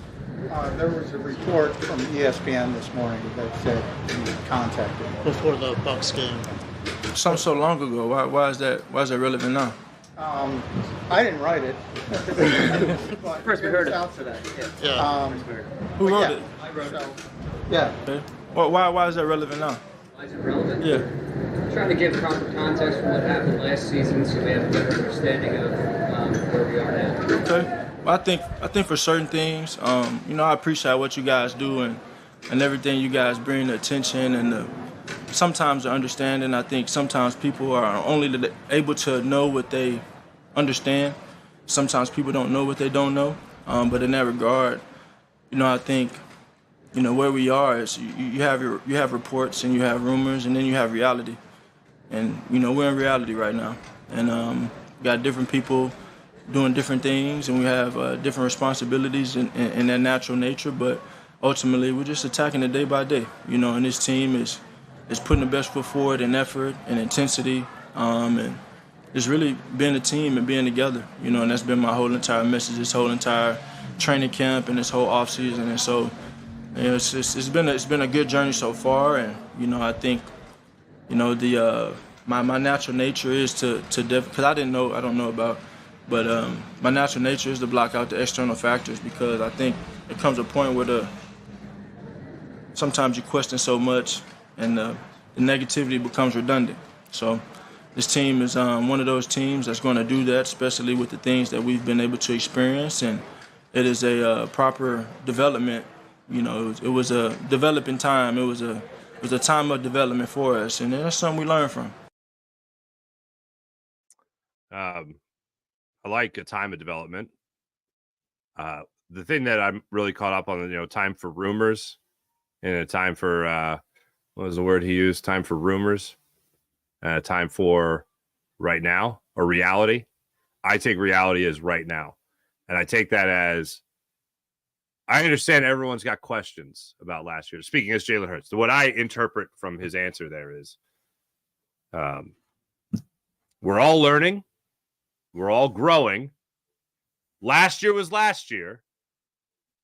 There was a report from ESPN this morning that said you contacted him before the Bucs game.
Something so long ago. Why is that relevant now?
I didn't write it.
First we heard it
out today.
Yeah.
Who wrote it?
I wrote it.
Yeah.
Okay. Well, why is that relevant now?
Why is it relevant?
Yeah.
I'm trying to give proper context from what happened last season so we have a better understanding of where we are now.
Okay. Well, I think for certain things, I appreciate what you guys do and everything you guys bring, the attention and sometimes the understanding. I think sometimes people are only able to know what they understand. Sometimes people don't know what they don't know. But in that regard, I think, where we are is you have reports and you have rumors and then you have reality. And, we're in reality right now. And we got different people doing different things and we have different responsibilities in their natural nature. But ultimately, we're just attacking it day by day, and this team is putting the best foot forward in effort and intensity. And it's really being a team and being together, and that's been my whole entire message, this whole entire training camp and this whole offseason. And so, it's been a good journey so far. And, I think, my natural nature is because I don't know about, but my natural nature is to block out the external factors because I think it comes a point where sometimes you question so much and the negativity becomes redundant. So this team is one of those teams that's going to do that, especially with the things that we've been able to experience. And it is a proper development. You know, it was a developing time. It was a time of development for us, and that's something we learn from.
I like a time of development. The thing that I'm really caught up on, time for rumors and a time for, what was the word he used? Time for rumors, time for right now or reality. I take reality as right now. And I take that as, I understand everyone's got questions about last year. Speaking as Jalen Hurts, what I interpret from his answer there is, we're all learning. We're all growing. Last year was last year.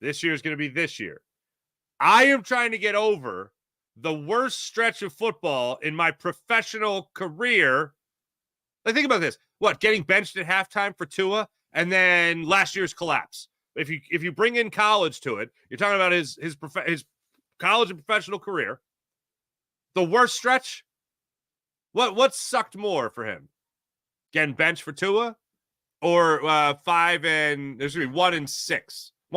This year is going to be this year. I am trying to get over the worst stretch of football in my professional career. Like, think about this. What, getting benched at halftime for Tua and then last year's collapse? If you bring in college to it, you're talking about his college and professional career. The worst stretch? What sucked more for him? Getting benched for Tua or 1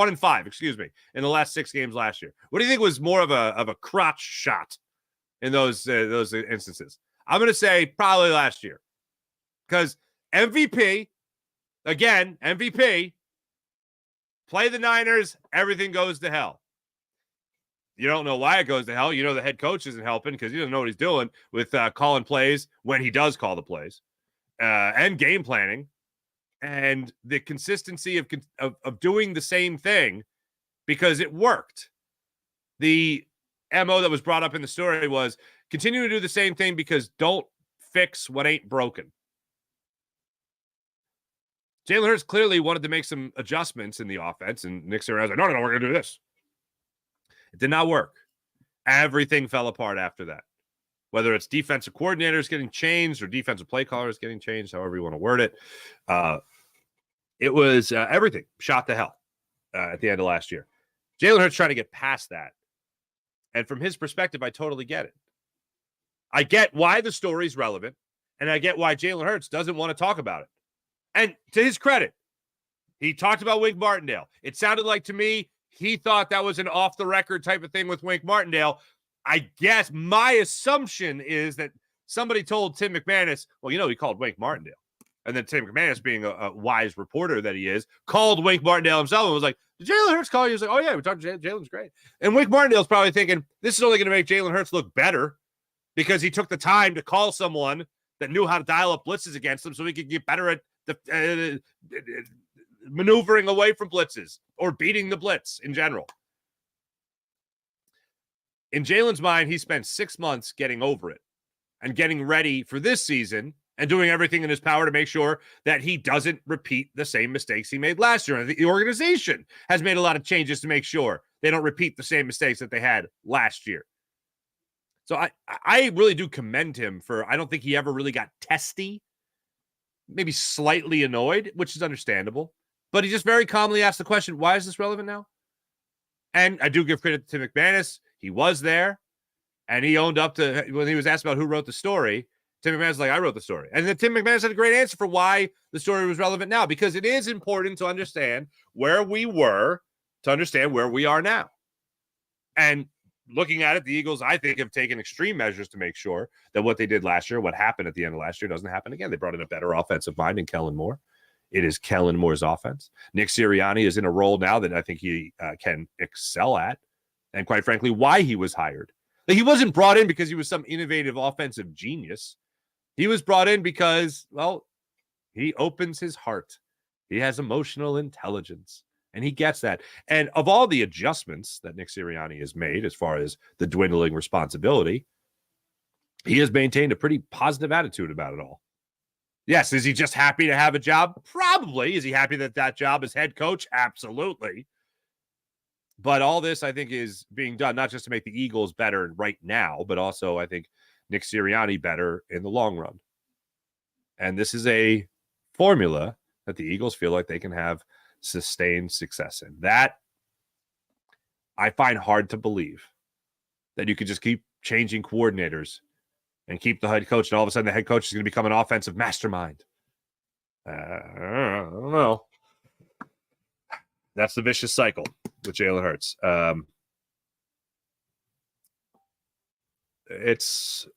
and 5, excuse me, in the last 6 games last year? What do you think was more of a crotch shot in those instances? I'm going to say probably last year, because MVP, play the Niners, everything goes to hell. You don't know why it goes to hell. You know the head coach isn't helping because he doesn't know what he's doing with calling plays when he does call the plays, and game planning, and the consistency of doing the same thing because it worked. The MO that was brought up in the story was continue to do the same thing because don't fix what ain't broken. Jalen Hurts clearly wanted to make some adjustments in the offense, and Nick Sirianni was like, no, we're going to do this. It did not work. Everything fell apart after that. Whether it's defensive coordinators getting changed or defensive play callers getting changed, however you want to word it, it was everything shot to hell at the end of last year. Jalen Hurts trying to get past that. And from his perspective, I totally get it. I get why the story's relevant, and I get why Jalen Hurts doesn't want to talk about it. And to his credit, he talked about Wink Martindale. It sounded like to me he thought that was an off-the-record type of thing with Wink Martindale. I guess my assumption is that somebody told Tim McManus, well, he called Wink Martindale. And then Tim McManus, being a wise reporter that he is, called Wink Martindale himself and was like, did Jalen Hurts call you? He was like, oh, yeah, we talked to Jalen's great. And Wink Martindale's probably thinking, this is only going to make Jalen Hurts look better because he took the time to call someone that knew how to dial up blitzes against him so he could get better at maneuvering away from blitzes or beating the blitz in general. In Jalen's mind, he spent 6 months getting over it and getting ready for this season and doing everything in his power to make sure that he doesn't repeat the same mistakes he made last year. And the organization has made a lot of changes to make sure they don't repeat the same mistakes that they had last year. So I really do commend him for, I don't think he ever really got testy, maybe slightly annoyed, which is understandable. But he just very calmly asked the question, why is this relevant now? And I do give credit to Tim McManus. He was there, and he owned up to, when he was asked about who wrote the story, Tim McManus was like, I wrote the story. And then Tim McManus had a great answer for why the story was relevant now, because it is important to understand where we were to understand where we are now. And looking at it, the Eagles, I think, have taken extreme measures to make sure that what they did last year, what happened at the end of last year, doesn't happen again. They brought in a better offensive mind in Kellen Moore. It is Kellen Moore's offense. Nick Sirianni is in a role now that I think he can excel at, and quite frankly, why he was hired. Like, he wasn't brought in because he was some innovative offensive genius. He was brought in because, well, he opens his heart. He has emotional intelligence, and he gets that. And of all the adjustments that Nick Sirianni has made as far as the dwindling responsibility, he has maintained a pretty positive attitude about it all. Yes, is he just happy to have a job? Probably. Is he happy that that job is head coach? Absolutely. But all this, I think, is being done not just to make the Eagles better right now, but also, I think, Nick Sirianni better in the long run. And this is a formula that the Eagles feel like they can have sustained success in. That I find hard to believe, that you could just keep changing coordinators and keep the head coach, and all of a sudden the head coach is going to become an offensive mastermind. I don't know. That's the vicious cycle with Jalen Hurts. It's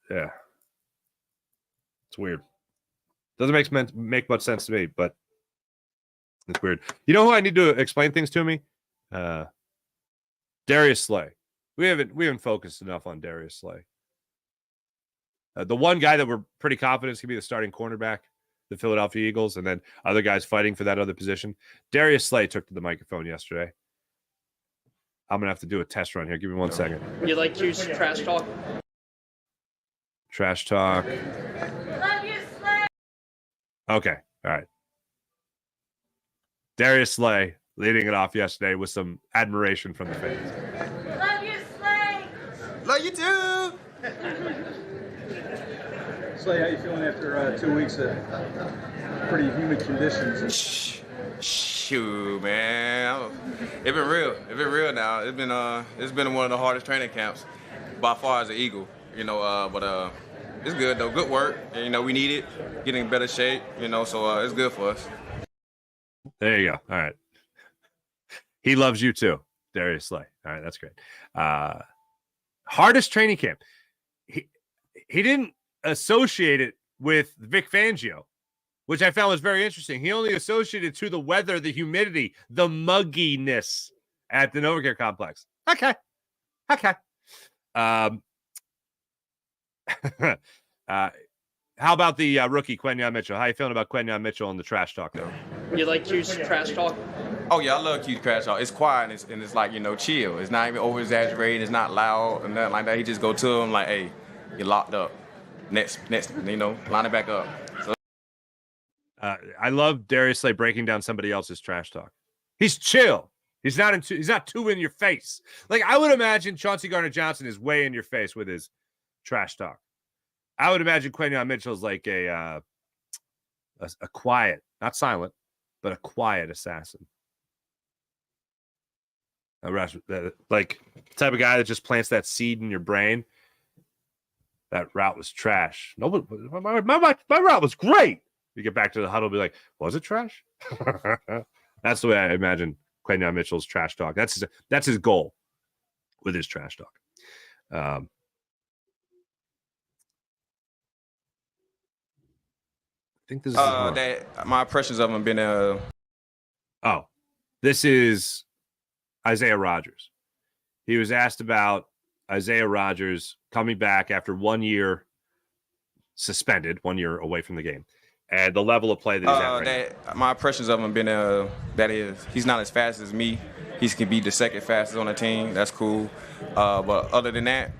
weird. Doesn't make much sense to me, but it's weird. You know who I need to explain things to me? Darius Slay. We haven't focused enough on Darius Slay. The one guy that we're pretty confident is going to be the starting cornerback, the Philadelphia Eagles, and then other guys fighting for that other position. Darius Slay took to the microphone yesterday. I'm going to have to do a test run here. Give me 1 second.
You like to use trash talk?
Trash talk.
Love you, Slay.
Okay. All right. Darius Slay leading it off yesterday with some admiration from the fans.
Love you, Slay.
Love you too.
Slay, how you feeling after 2 weeks of pretty humid conditions?
Shoot, man, it's been real. It's been real now. It's been one of the hardest training camps by far as an Eagle. But it's good though. Good work. And, we need it. Getting in better shape. So it's good for us.
There you go. All right. He loves you too, Darius Slay. All right, that's great. Hardest training camp. He didn't associate it with Vic Fangio, which I found was very interesting. He only associated to the weather, the humidity, the mugginess at the NovaCare complex. Okay. How about the rookie Quentin Mitchell? How you feeling about Quentin Mitchell and the trash talk though?
You like to use trash talk?
Oh yeah, I love cute trash talk. It's quiet and it's like chill. It's not even over exaggerated. It's not loud and nothing like that. He just go to him like, "Hey, you're locked up. Next, line it back up." So,
I love Darius Slay breaking down somebody else's trash talk. He's chill. He's not too in your face. Like I would imagine Chauncey Gardner-Johnson is way in your face with his trash talk. I would imagine Quentin Mitchell is like a quiet, not silent, but a quiet assassin. Like the type of guy that just plants that seed in your brain. That route was trash. No, my route was great. You get back to the huddle, be like, was it trash? That's the way I imagine Quentin Mitchell's trash talk. That's his goal with his trash talk. I think this is
my impressions of him been
this is Isaiah Rodgers. He was asked about Isaiah Rodgers coming back after 1 year suspended, 1 year away from the game, and the level of play that he's at right now.
My impressions of him been that is he's not as fast as me. He can be the second fastest on the team. That's cool. But other than that,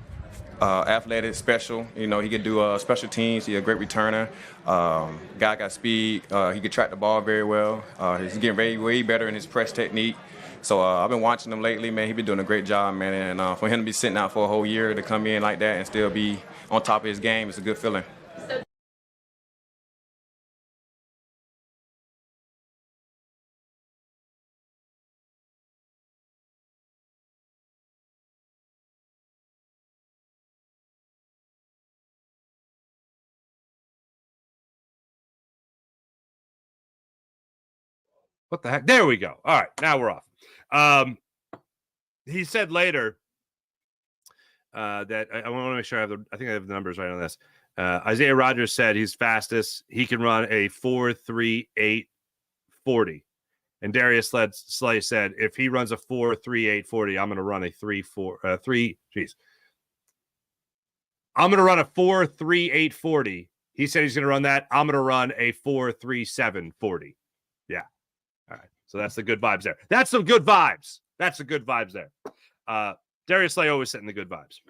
athletic, special. He can do special teams. He's a great returner. Guy got speed. He can track the ball very well. He's getting way better in his press technique. So I've been watching him lately, man. He's been doing a great job, man. And for him to be sitting out for a whole year to come in like that and still be on top of his game, it's a good feeling.
What the heck? There we go. All right, now we're off. He said later that I want to make sure I think I have the numbers right on this. Isaiah Rodgers said he's fastest. He can run a 4.38 40. And Darius Slay said if he runs a 4.38 40, I'm going to run a 3.4 I'm going to run a 4.38 40. He said he's going to run that. I'm going to run a 4.37 40. Yeah. All right. So that's the good vibes there. That's some good vibes. That's the good vibes there. Darius Slay always setting the good vibes.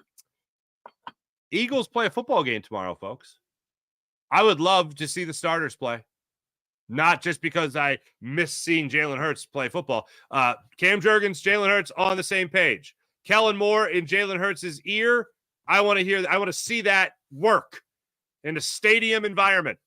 Eagles play a football game tomorrow, folks. I would love to see the starters play. Not just because I miss seeing Jalen Hurts play football. Cam Jurgens, Jalen Hurts on the same page. Kellen Moore in Jalen Hurts' ear. I want to see that work in a stadium environment.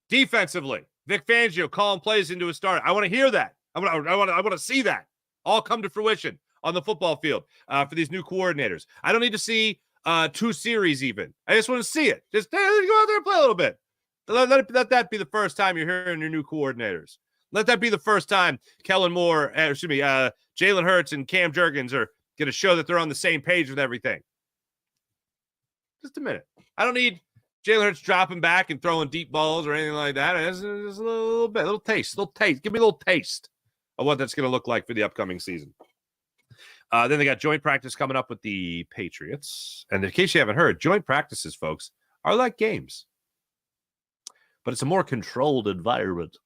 Defensively, Vic Fangio calling plays into a start. I want to hear that. I want to see that all come to fruition on the football field for these new coordinators. I don't need to see 2 series even. I just want to see it. Just go out there and play a little bit. Let that be the first time you're hearing your new coordinators. Let that be the first time Kellen Moore, Jalen Hurts and Cam Jurgens are going to show that they're on the same page with everything. Just a minute. I don't need Jalen Hurts dropping back and throwing deep balls or anything like that. Just a little bit, a little taste. Give me a little taste of what that's going to look like for the upcoming season. Then they got joint practice coming up with the Patriots. And in case you haven't heard, joint practices, folks, are like games. But it's a more controlled environment.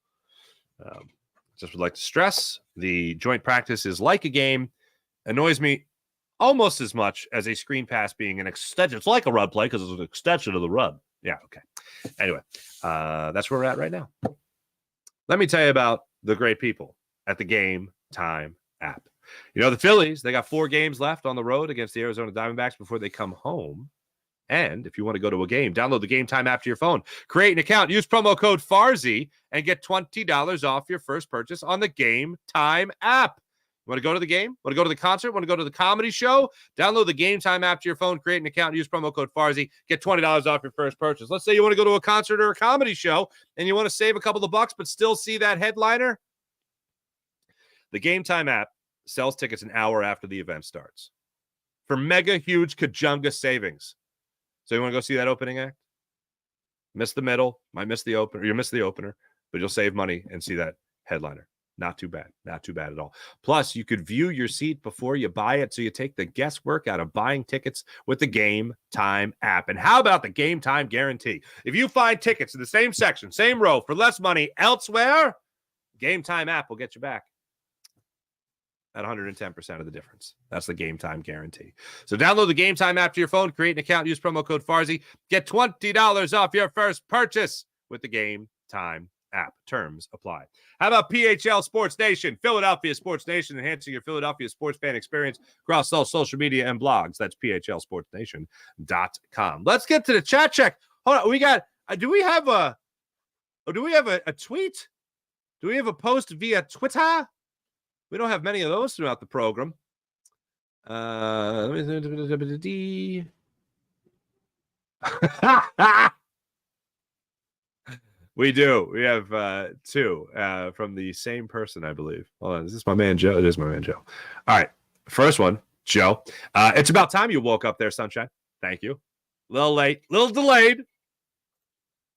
Just would like to stress, the joint practice is like a game. Annoys me almost as much as a screen pass being an extension. It's like a run play because it's an extension of the run. Yeah, okay. Anyway, that's where we're at right now. Let me tell you about the great people at the Game Time app. You know, the Phillies, they got 4 games left on the road against the Arizona Diamondbacks before they come home. And if you want to go to a game, download the Game Time app to your phone. Create an account, use promo code FARZI, and get $20 off your first purchase on the Game Time app. You want to go to the game? Want to go to the concert? Want to go to the comedy show? Download the Game Time app to your phone, create an account, use promo code FARZI, get $20 off your first purchase. Let's say you want to go to a concert or a comedy show, and you want to save a couple of bucks but still see that headliner. The Game Time app sells tickets an hour after the event starts for mega huge Kajunga savings. So you want to go see that opening act? Miss the middle, might miss the opener. You miss the opener, but you'll save money and see that headliner. Not too bad. Not too bad at all. Plus, you could view your seat before you buy it, so you take the guesswork out of buying tickets with the Game Time app. And how about the Game Time guarantee? If you find tickets in the same section, same row, for less money elsewhere, Game Time app will get you back at 110% of the difference. That's the Game Time guarantee. So download the Game Time app to your phone, create an account, use promo code FARZI, get $20 off your first purchase with the Game Time app. Terms apply. How about PHL Sports Nation? Philadelphia Sports Nation, enhancing your Philadelphia sports fan experience across all social media and blogs. That's phlsportsnation.com. Let's get to the chat check. Hold on. We got, do we have a tweet? Do we have a post via Twitter? We don't have many of those throughout the program. We do. We have 2 from the same person, I believe. Hold on. Is this my man, Joe? It is my man, Joe. All right. First one, Joe. It's about time you woke up there, Sunshine. Thank you. A little late, a little delayed.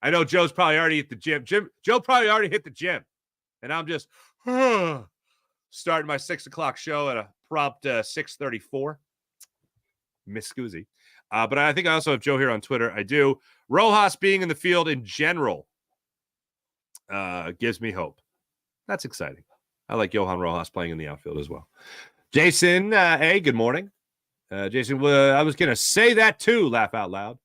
I know Joe's probably already at the gym. Joe probably already hit the gym. And I'm just starting my 6 o'clock show at a prompt 6:34. Miss Scoozy. But I think I also have Joe here on Twitter. I do. Rojas being in the field in general gives me hope. That's exciting. I like Johan Rojas playing in the outfield as well. Jason, hey, good morning. Jason, I was going to say that too, laugh out loud.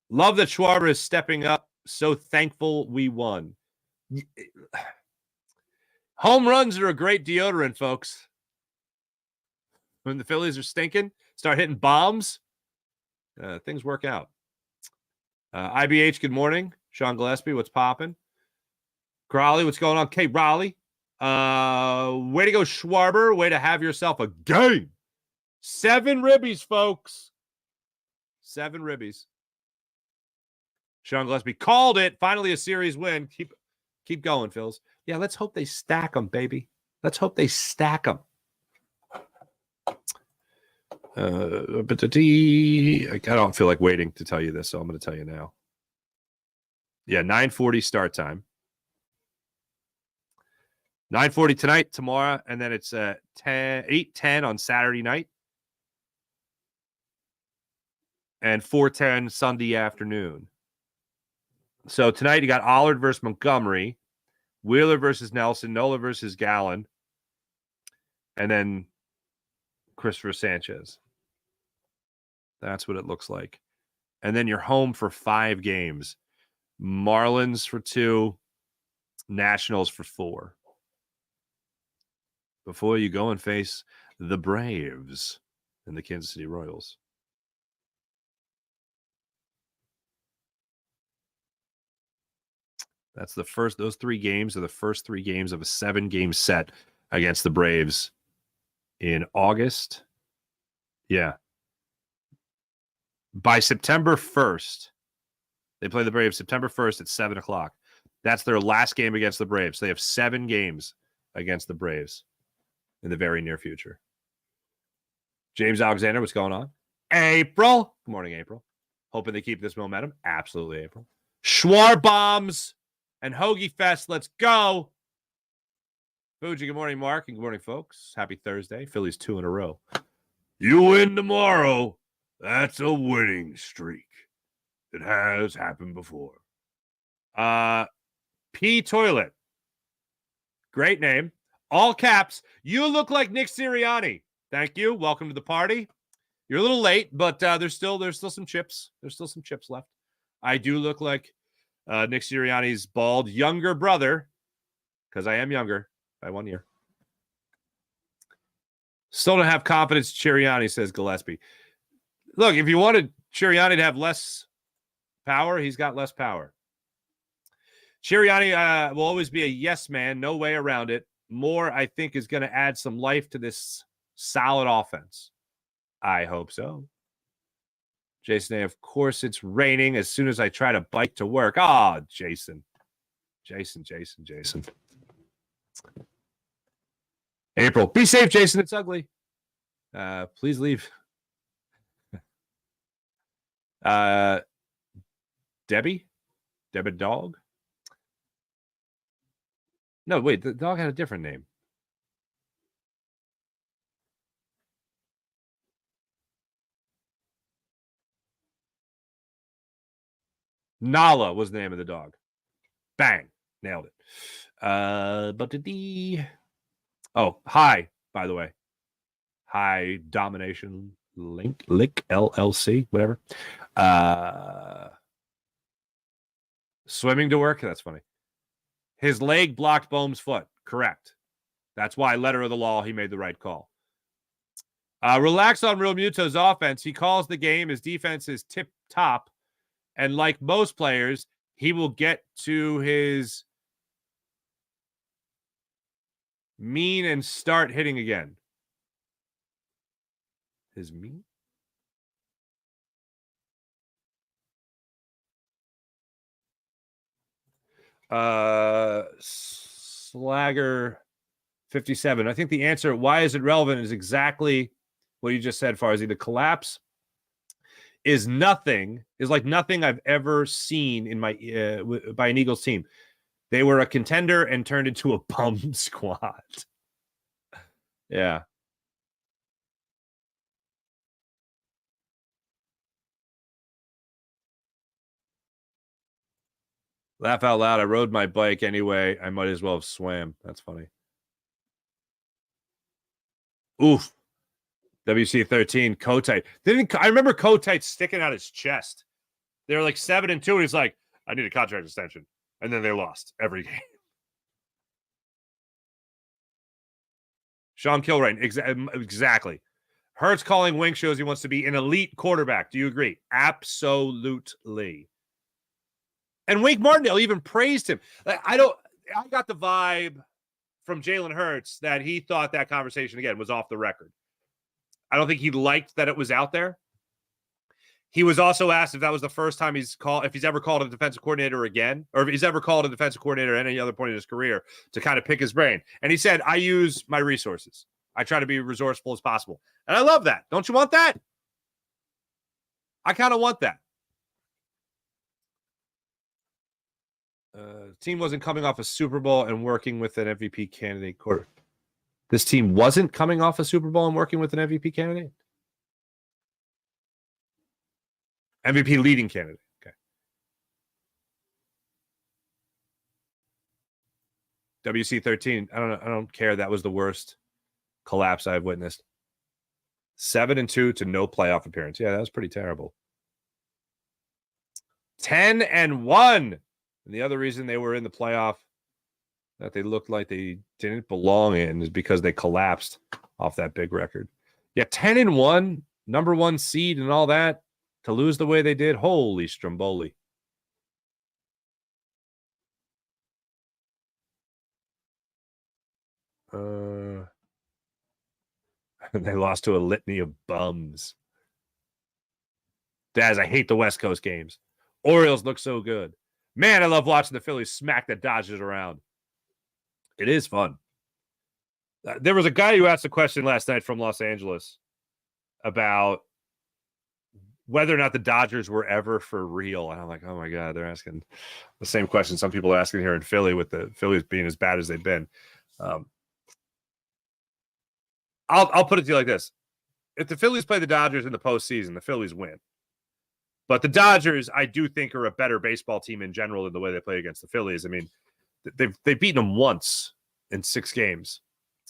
Love that Schwarber is stepping up. So thankful we won. Home runs are a great deodorant, folks. When the Phillies are stinking, start hitting bombs, things work out. IBH, good morning. Sean Gillespie, what's popping? Crowley, what's going on? K. Raleigh. Way to go, Schwarber. Way to have yourself a game. 7 ribbies, folks. 7 ribbies. Sean Gillespie called it. Finally a series win. Keep going, Phils. Yeah, let's hope they stack them, baby. Let's hope they stack them. But I don't feel like waiting to tell you this, so I'm going to tell you now. Yeah, 9:40 start time. 9:40 tonight, tomorrow, and then it's 8:10 on Saturday night. And 4:10 Sunday afternoon. So tonight you got Allard versus Montgomery, Wheeler versus Nelson, Nola versus Gallen, and then Christopher Sanchez. That's what it looks like. And then you're home for 5 games. Marlins for 2, Nationals for 4. Before you go and face the Braves and the Kansas City Royals. That's the first, those 3 games are the first 3 games of a 7-game set against the Braves in August. Yeah. By September 1st, they play the Braves September 1st at 7 o'clock. That's their last game against the Braves. They have 7 games against the Braves in the very near future. James Alexander, what's going on? April. Good morning, April. Hoping they keep this momentum. Absolutely, April. Schwarbombs and Hoagie Fest. Let's go. Fuji, good morning, Mark, and good morning, folks. Happy Thursday. Phillies 2 in a row. You win tomorrow. That's a winning streak. It has happened before. P Toilet. Great name. All caps. You look like Nick Sirianni. Thank you. Welcome to the party. You're a little late, but there's still some chips. There's still some chips left. I do look like Nick Sirianni's bald younger brother, because I am younger by 1 year. Still don't have confidence, Sirianni, says Gillespie. Look, if you wanted Sirianni to have less power, he's got less power. Sirianni will always be a yes man, no way around it. Moore, I think, is going to add some life to this solid offense. I hope so. Jason, of course it's raining as soon as I try to bike to work. Ah, Jason. Jason. April, be safe, Jason. It's ugly. Please leave. Debbie Dog? No, wait, the dog had a different name. Nala was the name of the dog. Bang. Nailed it. Oh, hi, by the way. Hi, Domination Lick LLC, whatever. Swimming to work? That's funny. His leg blocked Bohm's foot. Correct. That's why, letter of the law, he made the right call. Relax on Real Muto's offense. He calls the game. His defense is tip-top. And like most players, he will get to his mean and start hitting again. His mean? Slagger 57. I think the answer, why is it relevant, is exactly what you just said, Farzy. The collapse is like nothing I've ever seen in my by an Eagles team. They were a contender and turned into a bum squad. Yeah. Laugh out loud. I rode my bike anyway. I might as well have swam. That's funny. Oof. WC13, Kotite. I remember Kotite sticking out his chest. They were like 7-2, and he's like, I need a contract extension. And then they lost every game. Sean Kilrain, exactly. Hurts calling Wink shows he wants to be an elite quarterback. Do you agree? Absolutely. And Wink Martindale even praised him. I got the vibe from Jalen Hurts that he thought that conversation, again, was off the record. I don't think he liked that it was out there. He was also asked if that was the first time if he's ever called a defensive coordinator again, or if he's ever called a defensive coordinator at any other point in his career to kind of pick his brain. And he said, I use my resources. I try to be resourceful as possible. And I love that. Don't you want that? I kind of want that. Team wasn't coming off a Super Bowl and working with an MVP candidate. This team wasn't coming off a Super Bowl and working with an MVP candidate? MVP leading candidate. Okay. WC13. I don't care. That was the worst collapse I've witnessed. 7-2 to no playoff appearance. Yeah, that was pretty terrible. 10-1. And the other reason they were in the playoff that they looked like they didn't belong in is because they collapsed off that big record. Yeah, 10-1, number 1 seed and all that, to lose the way they did. Holy Stromboli. They lost to a litany of bums. Daz, I hate the West Coast games. Orioles look so good. Man, I love watching the Phillies smack the Dodgers around. It is fun. There was a guy who asked a question last night from Los Angeles about whether or not the Dodgers were ever for real. And I'm like, oh my God, they're asking the same question some people are asking here in Philly with the Phillies being as bad as they've been. I'll put it to you like this. If the Phillies play the Dodgers in the postseason, the Phillies win. But the Dodgers, I do think, are a better baseball team in general than the way they play against the Phillies. I mean, they've beaten them once in 6 games.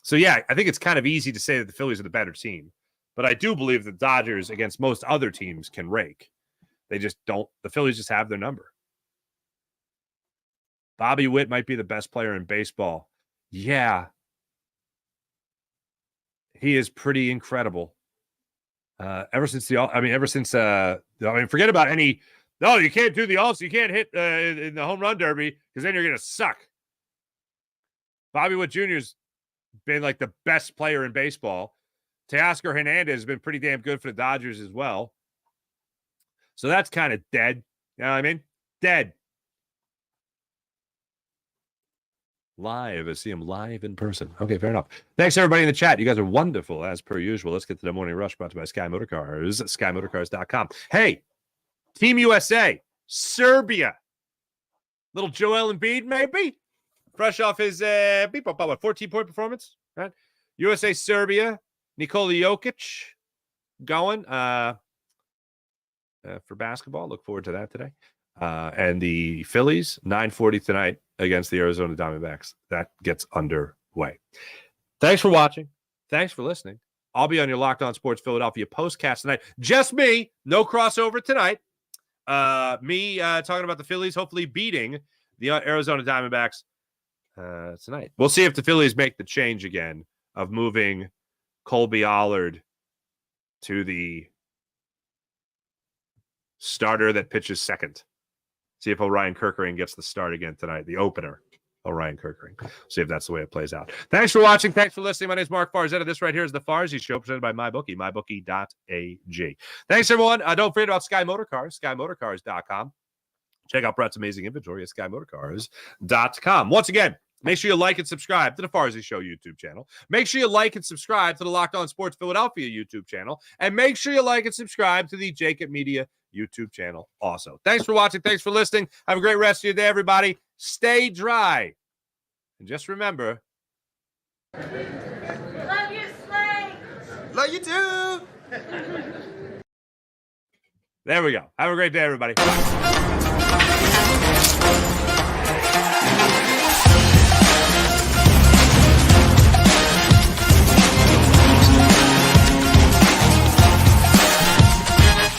So, yeah, I think it's kind of easy to say that the Phillies are the better team. But I do believe the Dodgers, against most other teams, can rake. They just don't. The Phillies just have their number. Bobby Witt might be the best player in baseball. Yeah. He is pretty incredible. Forget about any. No, you can't do the all. You can't hit in the home run derby because then you're going to suck. Bobby Witt Jr.'s been like the best player in baseball. Teoscar Hernandez has been pretty damn good for the Dodgers as well. So that's kind of dead. You know what I mean? Dead. Live. I see him live in person. Okay, fair enough. Thanks, everybody in the chat. You guys are wonderful, as per usual. Let's get to the morning rush brought to you by Sky Motorcars, SkyMotorcars.com. Hey, Team USA, Serbia. Little Joel Embiid, maybe? Fresh off his 14-point performance. Right? USA, Serbia. Nikola Jokic going for basketball. Look forward to that today. And the Phillies, 9:40 tonight against the Arizona Diamondbacks. That gets underway. Thanks for watching. Thanks for listening. I'll be on your Locked On Sports Philadelphia postcast tonight. Just me. No crossover tonight. Me talking about the Phillies hopefully beating the Arizona Diamondbacks tonight. We'll see if the Phillies make the change again of moving Colby Allard to the starter that pitches second. See if Orion Kerkering gets the start again tonight. The opener, Orion Kerkering. See if that's the way it plays out. Thanks for watching. Thanks for listening. My name is Mark Farzetta. This right here is the Farzy Show presented by MyBookie, mybookie.ag. Thanks, everyone. Don't forget about Sky Motorcars, SkyMotorcars.com. Check out Brett's amazing inventory at SkyMotorcars.com. Once again, make sure you like and subscribe to the Farzy Show YouTube channel. Make sure you like and subscribe to the Locked On Sports Philadelphia YouTube channel. And make sure you like and subscribe to the Jacob Media YouTube channel also. Thanks for watching. Thanks for listening. Have a great rest of your day, everybody. Stay dry. And just remember.
Love you, Slay.
Love you too.
There we go. Have a great day, everybody.